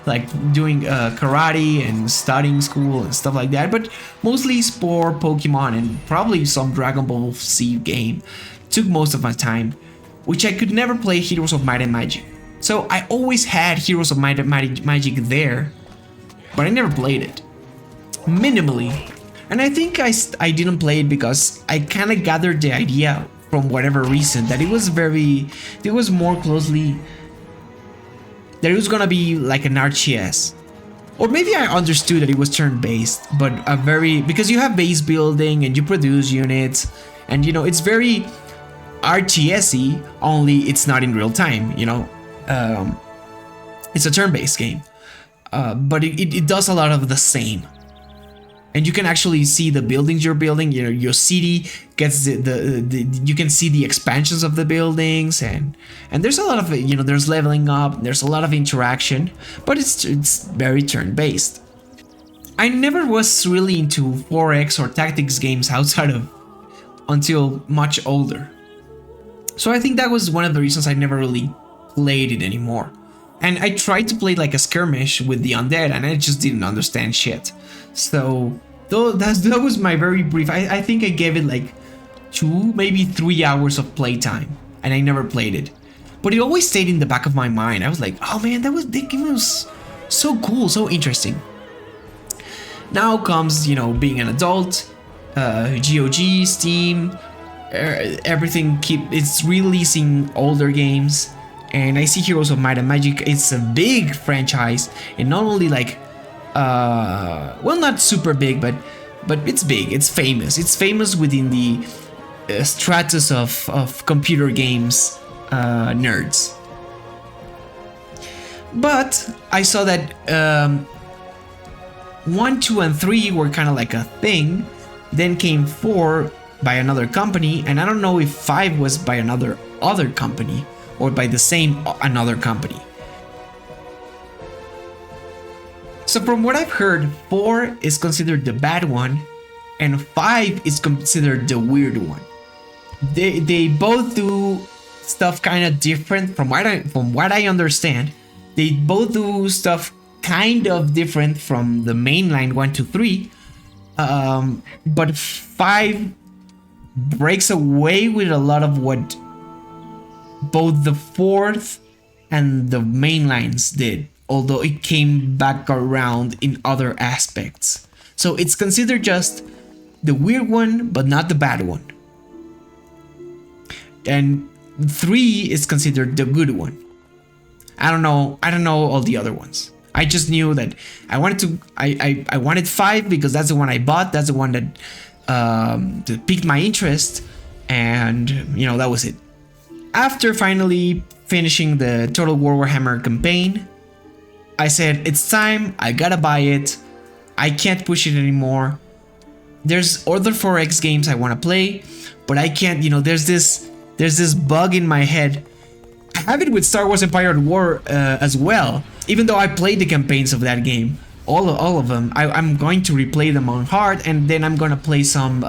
like doing karate and studying school and stuff like that. But mostly Spore, Pokemon, and probably some Dragon Ball Z game took most of my time, which I could never play Heroes of Might and Magic. So I always had Heroes of Might and Magic there, but I never played it. Minimally. And I think I didn't play it because I kind of gathered the idea from whatever reason that it was more closely, that it was gonna be like an RTS. Or maybe I understood that it was turn-based, but because you have base building and you produce units, and you know, it's very RTS-y, only it's not in real time, you know. It's a turn-based game, but it does a lot of the same. And you can actually see the buildings you're building. You know, your city gets you can see the expansions of the buildings, and there's a lot of, you know, there's leveling up, there's a lot of interaction, but it's very turn-based. I never was really into 4X or tactics games until much older. So I think that was one of the reasons I never really played it anymore. And I tried to play like a skirmish with the undead, and I just didn't understand shit. So that was my very brief. I think I gave it like 2, maybe 3 hours of playtime, and I never played it. But it always stayed in the back of my mind. I was like, oh man, that game was so cool, so interesting. Now comes, you know, being an adult, GOG, Steam, everything it's releasing older games. And I see Heroes of Might and Magic. It's a big franchise, and not only like, well, not super big, but it's big. It's famous. It's famous within the stratus of computer games nerds. But I saw that 1, 2, and 3 were kind of like a thing. Then came 4 by another company, and I don't know if 5 was by another company, or by the same another company. So from what I've heard, 4 is considered the bad one, and 5 is considered the weird one. They both do stuff kind of different from what I understand. They both do stuff kind of different from the mainline 1 to 3, but 5 breaks away with a lot of what both the 4th and the mainlines did, although it came back around in other aspects. So it's considered just the weird one, but not the bad one. And 3 is considered the good one. I don't know all the other ones. I just knew that I wanted 5 because that's the one I bought. That's the one that piqued my interest, and you know, that was it. After finally finishing the Total War Warhammer campaign, I said, it's time, I gotta buy it. I can't push it anymore. There's other 4X games I want to play, but I can't, you know, there's this bug in my head. I have it with Star Wars Empire at War as well. Even though I played the campaigns of that game, all of them, I'm going to replay them on hard, and then I'm gonna play some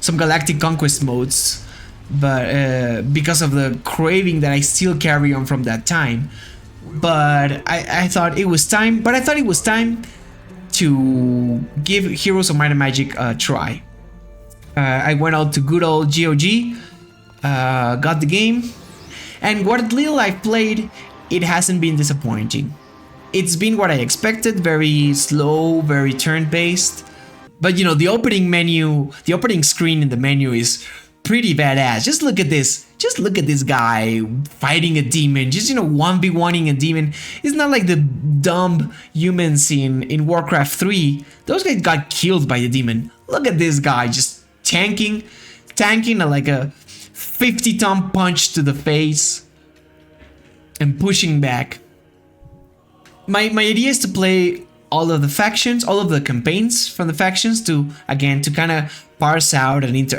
Galactic Conquest modes, but because of the craving that I still carry on from that time. But I thought it was time. But I thought it was time to give Heroes of Might and Magic a try. I went out to good old GOG, got the game, and what little I've played, it hasn't been disappointing. It's been what I expected, very slow, very turn-based. But you know, the opening screen in the menu is pretty badass. Just look at this. Just look at this guy fighting a demon. Just, you know, 1v1ing a demon. It's not like the dumb humans in Warcraft 3. Those guys got killed by the demon. Look at this guy just tanking like a 50-ton punch to the face and pushing back. My idea is to play all of the factions, all of the campaigns from the factions, to kind of parse out and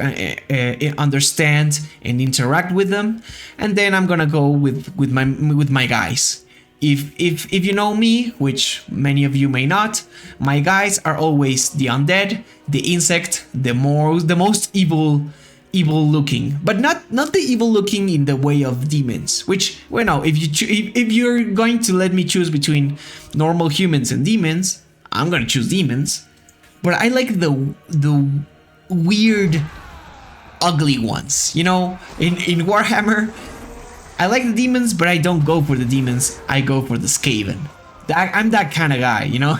understand and interact with them, and then I'm gonna go with my guys. If you know me, which many of you may not, my guys are always the undead, the insect, the most evil looking, but not the evil looking in the way of demons. Which, well, no, if you're going to let me choose between normal humans and demons, I'm gonna choose demons. But I like the weird, ugly ones. You know, in Warhammer, I like the demons, but I don't go for the demons. I go for the Skaven. I'm that kind of guy, you know?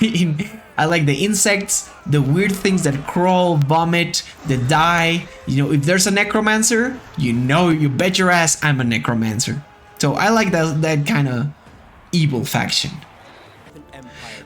I like the insects, the weird things that crawl, vomit, that die. You know, if there's a necromancer, you bet your ass I'm a necromancer. So I like that kind of evil faction.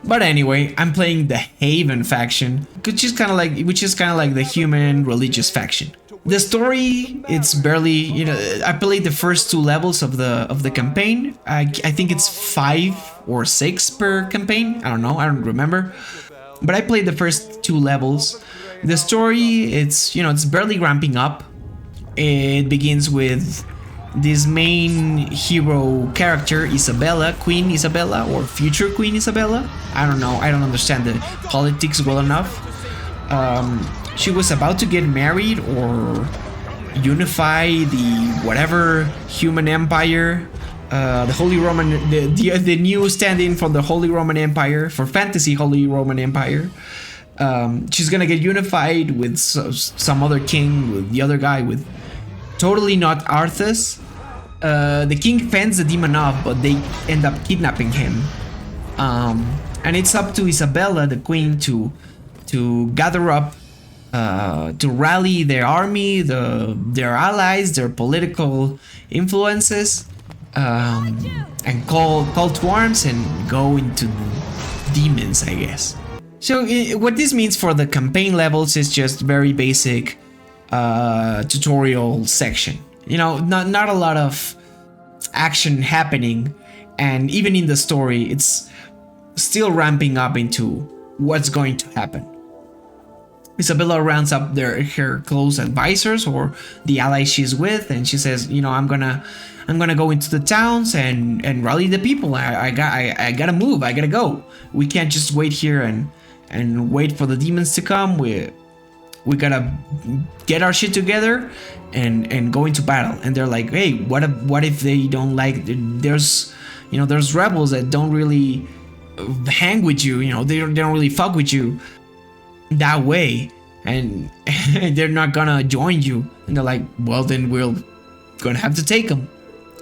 But anyway, I'm playing the Haven faction, which is kind of like the human religious faction. The story, it's barely, you know, I played the first 2 levels of the campaign. I think it's 5 or 6 per campaign. I don't know, I don't remember. But I played the first 2 levels. The story, it's barely ramping up. It begins with this main hero character, Isabella, Queen Isabella, or future Queen Isabella. I don't know, I don't understand the politics well enough. She was about to get married or unify the whatever human empire, the Holy Roman, the new stand-in for the Holy Roman Empire, for fantasy Holy Roman Empire. She's gonna get unified with some other king, with the other guy, with totally not Arthas. The king fends the demon off, but they end up kidnapping him. And it's up to Isabella, the queen, to gather up, to rally their army, their allies, their political influences, and call to arms and go into demons, I guess. So what this means for the campaign levels is just very basic tutorial section. You know, not a lot of action happening, and even in the story, it's still ramping up into what's going to happen. Isabella rounds up her close advisors or the allies she's with, and she says, you know, I'm gonna go into the towns and rally the people. I gotta move. I gotta go. We can't just wait here and wait for the demons to come. We gotta get our shit together and go into battle. And they're like, hey, what if they don't like? There's rebels that don't really hang with you. You know, they don't really fuck with you that way, and they're not gonna join you. And they're like, well, then we're gonna have to take them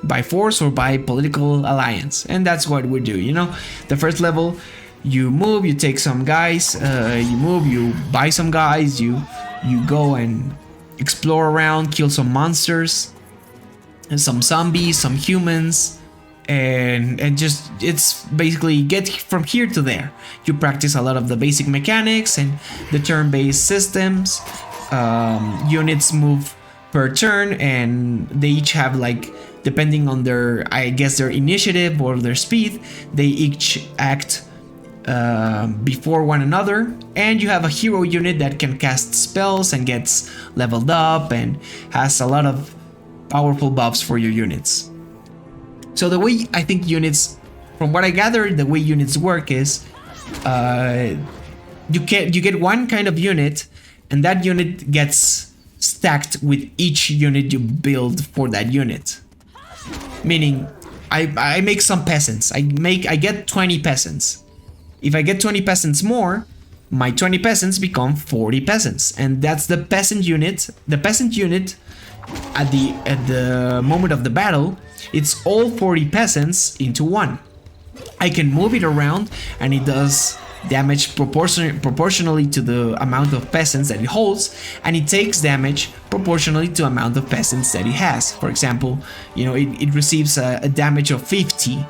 by force or by political alliance. And that's what we do. You know, the first level, you move, you take some guys, you buy some guys, you go and explore around, kill some monsters, and some zombies, some humans, and just, it's basically get from here to there. You practice a lot of the basic mechanics and the turn-based systems. Units move per turn, and they each have, like, depending on their initiative or their speed, they each act before one another. And you have a hero unit that can cast spells and gets leveled up and has a lot of powerful buffs for your units. So the way I think units, from what I gathered, the way units work is you get one kind of unit, and that unit gets stacked with each unit you build for that unit. Meaning, I make some peasants. I get 20 peasants. If I get 20 peasants more, my 20 peasants become 40 peasants, and that's the peasant unit. The peasant unit at the moment of the battle, it's all 40 peasants into one. I can move it around, and it does damage proportionally to the amount of peasants that it holds, and it takes damage proportionally to the amount of peasants that it has. For example, you know, it receives a damage of 50,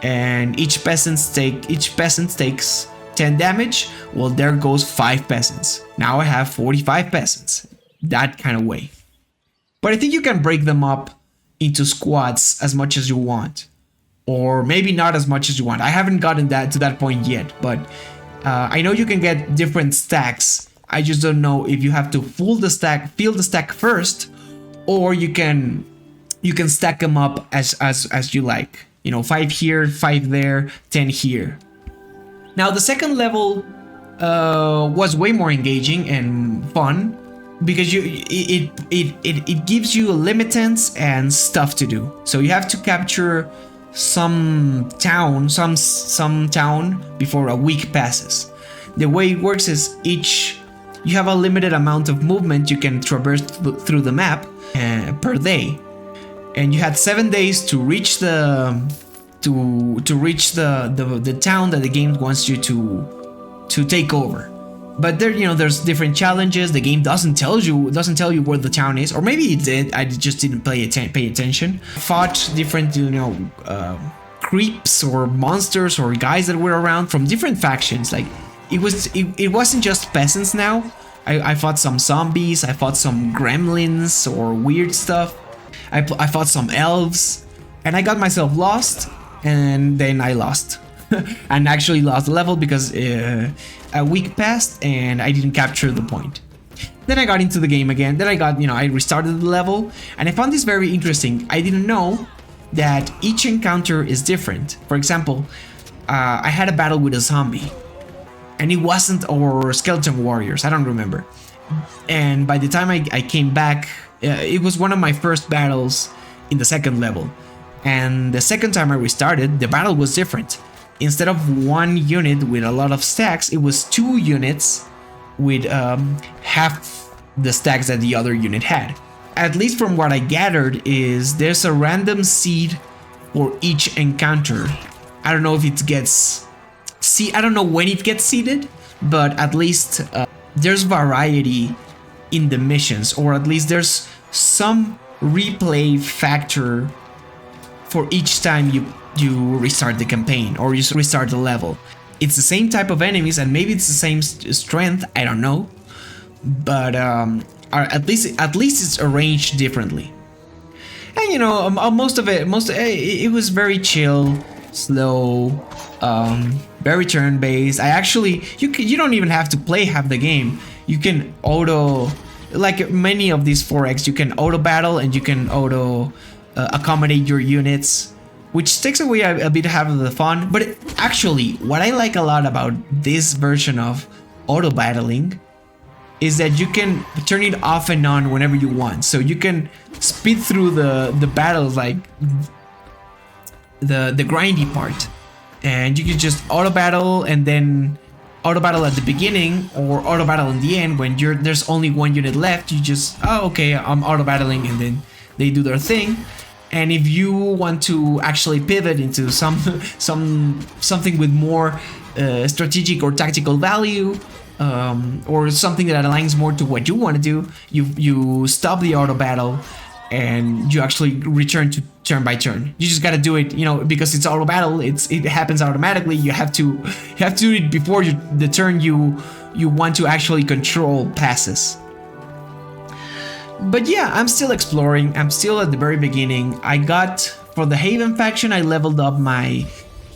and each peasant takes 10 damage. Well, there goes 5 peasants. Now I have 45 peasants. That kind of way. But I think you can break them up into squads as much as you want, or maybe not as much as you want. I haven't gotten to that point yet, but I know you can get different stacks. I just don't know if you have to fill the stack first, or you can stack them up as you like. You know, 5 here, 5 there, 10 here. Now the second level was way more engaging and fun, because it gives you limitants and stuff to do. So you have to capture some town before a week passes. The way it works is you have a limited amount of movement you can traverse through the map per day, and you had 7 days to reach the the town that the game wants you to take over. But there, there's different challenges. The game doesn't tell you where the town is, or maybe it did. I just didn't pay attention. Fought different, creeps or monsters or guys that were around from different factions. Like it wasn't just peasants now. I fought some zombies. I fought some gremlins or weird stuff. I fought some elves, and I got myself lost, and then I lost. And actually lost the level because a week passed and I didn't capture the point. Then I got into the game again. Then I restarted the level, and I found this very interesting. I didn't know that each encounter is different. For example, I had a battle with a zombie, and it wasn't, or skeleton warriors, I don't remember. And by the time I came back, it was one of my first battles in the second level. And the second time I restarted, the battle was different. Instead of one unit with a lot of stacks, it was 2 units with half the stacks that the other unit had. At least from what I gathered is there's a random seed for each encounter. I don't know if it gets... I don't know when it gets seeded, but at least there's variety in the missions, or at least there's some replay factor for each time you restart the campaign or you restart the level. It's the same type of enemies, and maybe it's the same strength, I don't know, but at least it's arranged differently. And most of it was very chill, slow, very turn-based. You don't even have to play half the game. You can auto, like many of these 4X, you can auto battle and you can auto accommodate your units, which takes away a bit of the fun. But actually, what I like a lot about this version of auto battling is that you can turn it off and on whenever you want. So you can speed through the battles, like the grindy part, and you can just auto battle and then auto battle at the beginning or auto battle in the end when there's only one unit left. You just, okay, I'm auto battling, and then they do their thing. And if you want to actually pivot into something with more strategic or tactical value, or something that aligns more to what you want to do, you stop the auto battle and you actually return to turn by turn. You just gotta do it, because it's auto battle. It happens automatically. You have to do it before the turn you want to actually control passes. But yeah, I'm still exploring. I'm still at the very beginning. For the Haven faction, I leveled up my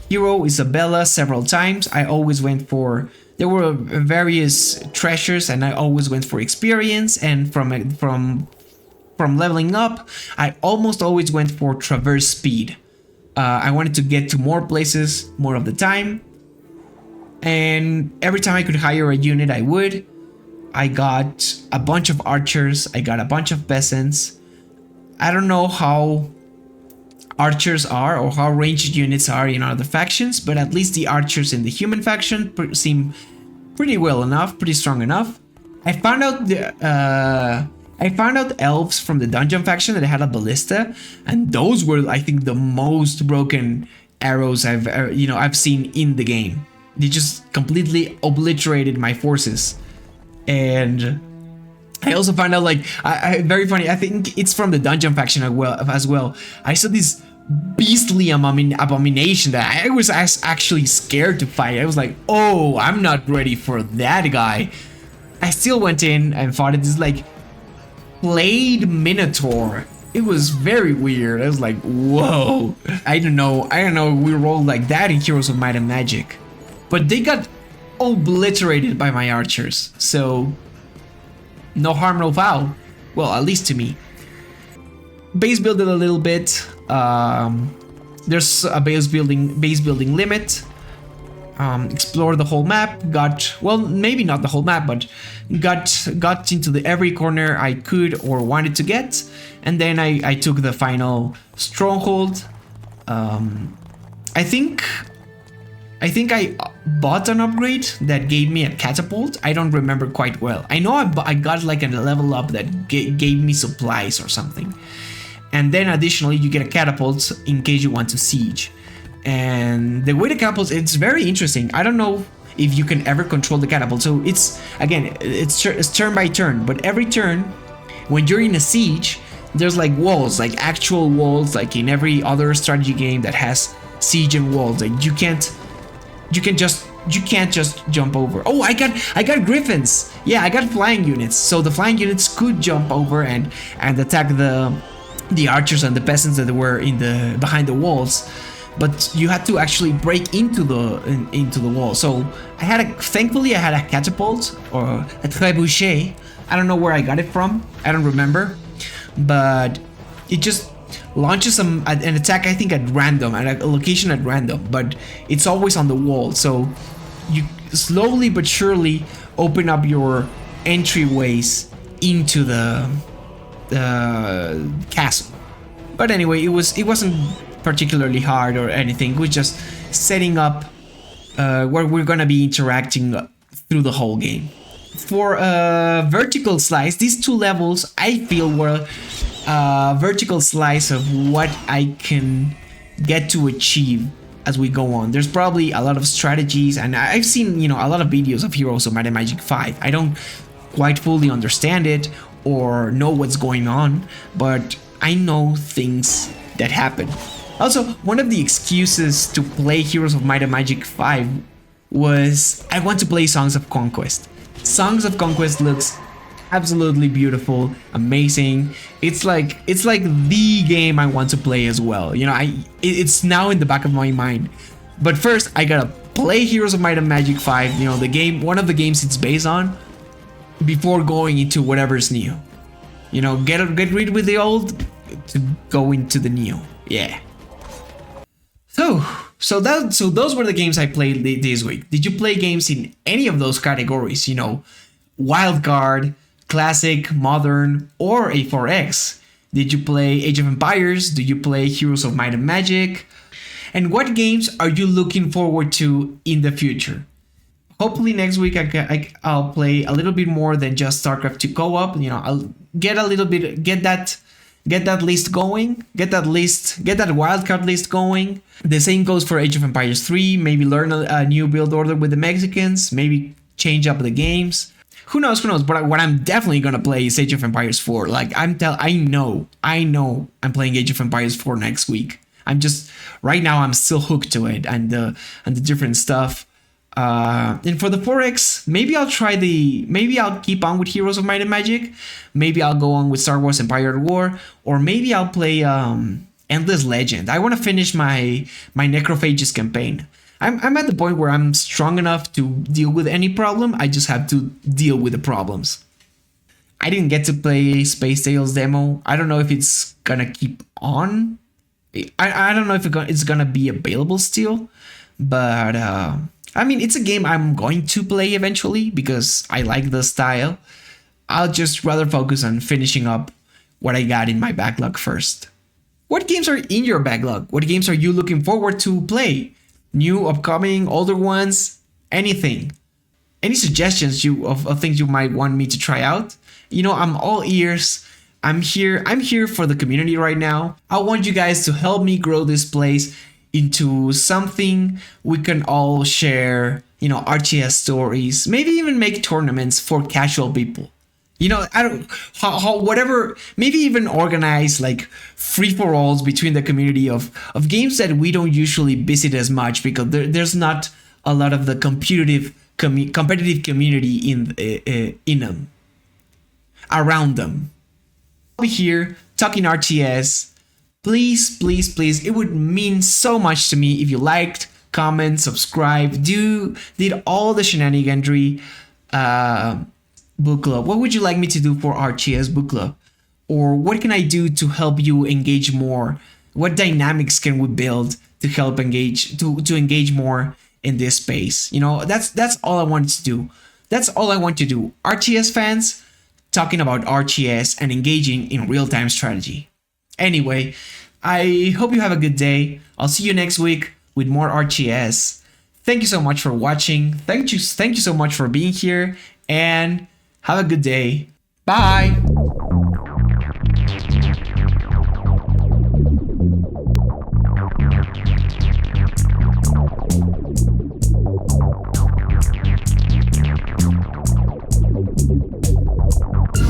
hero Isabella several times. I always went for, there were various treasures, and I always went for experience. And from leveling up, I almost always went for traverse speed. I wanted to get to more places more of the time. And every time I could hire a unit, I would. I got a bunch of archers, I got a bunch of peasants. I don't know how archers are or how ranged units are in other factions, but at least the archers in the human faction seem pretty strong enough. I found out elves from the dungeon faction that had a ballista, and those were, I think, the most broken arrows I've seen in the game. They just completely obliterated my forces. And I also found out, very funny, I think it's from the dungeon faction as well. I saw this beastly abomination that I was actually scared to fight. I was like, oh, I'm not ready for that guy. I still went in and fought it. This Blade Minotaur. It was very weird. I was like, whoa. I don't know we rolled like that in Heroes of Might and Magic. But they got obliterated by my archers, so no harm, no foul. Well, at least to me. Base builded a little bit. There's a base building limit. Explored the whole map. Maybe not the whole map, but got into every corner I could or wanted to get, and then I took the final stronghold. I think I bought an upgrade that gave me a catapult. I don't remember quite well. I know I got like a level up that gave me supplies or something. And then additionally, you get a catapult in case you want to siege. And the way the catapults, it's very interesting. I don't know if you can ever control the catapult. So it's, again, it's turn by turn, but every turn, when you're in a siege, there's like walls, like actual walls, like in every other strategy game that has siege and walls. Like you can't just jump over. Oh, I got griffins. Yeah, I got flying units. So the flying units could jump over and attack the archers and the peasants that were behind the walls. But you had to actually break into the wall. So thankfully I had a catapult or a trebuchet. I don't know where I got it from. I don't remember. But it just launches an attack, I think, at random, at a location at random, but it's always on the wall. So you slowly but surely open up your entryways into the castle. But anyway, it wasn't particularly hard or anything. It was just setting up where we're gonna be interacting through the whole game. For a vertical slice, these two levels I feel were a vertical slice of what I can get to achieve as we go on. There's probably a lot of strategies, and I've seen, you know, a lot of videos of Heroes of Might and Magic 5. I don't quite fully understand it or know what's going on, but I know things that happen. Also, one of the excuses to play Heroes of Might and Magic 5 was I want to play Songs of Conquest. Songs of Conquest looks absolutely beautiful, amazing. It's like the game I want to play as well. You know, it's now in the back of my mind. But first, I gotta play Heroes of Might and Magic 5, you know, the game, one of the games it's based on, before going into whatever's new. You know, get rid with the old to go into the new. Yeah. So those were the games I played this week. Did you play games in any of those categories? You know, Wildcard, Classic, Modern, or A4X? Did you play Age of Empires? Do you play Heroes of Might and Magic? And what games are you looking forward to in the future? Hopefully next week I'll play a little bit more than just Starcraft 2 co-op. You know, I'll get that list going, get that wildcard list going. The same goes for Age of Empires 3. Maybe learn a new build order with the Mexicans. Maybe change up the games. Who knows? But what I'm definitely gonna play is Age of Empires 4. Like I know I'm playing Age of Empires 4 next week. Right now I'm still hooked to it and the different stuff. And for the 4X, maybe I'll keep on with Heroes of Might and Magic. Maybe I'll go on with Star Wars Empire at War, or maybe I'll play Endless Legend. I want to finish my Necrophages campaign. I'm at the point where I'm strong enough to deal with any problem. I just have to deal with the problems. I didn't get to play Space Tales demo. I don't know if it's gonna keep on. I don't know if it's gonna be available still, but I mean, it's a game I'm going to play eventually because I like the style. I'll just rather focus on finishing up what I got in my backlog first. What games are in your backlog? What games are you looking forward to play? New, upcoming, older ones? Anything? Any suggestions of things you might want me to try out? You know, I'm all ears. I'm here for the community right now. I want you guys to help me grow this place into something we can all share, you know, RTS stories, maybe even make tournaments for casual people. You know, I don't, whatever, maybe even organize like free-for-alls between the community of games that we don't usually visit as much because there's not a lot of the competitive community in them, around them. I'll be here talking RTS. Please, it would mean so much to me if you liked, comment, subscribe, did all the shenaniganry book club. What would you like me to do for RTS Book Club? Or what can I do to help you engage more? What dynamics can we build to help engage more in this space? You know, that's all I want to do. That's all I want to do. RTS fans talking about RTS and engaging in real-time strategy. Anyway, I hope you have a good day. I'll see you next week with more RTS. Thank you so much for watching. Thank you so much for being here, and have a good day. Bye.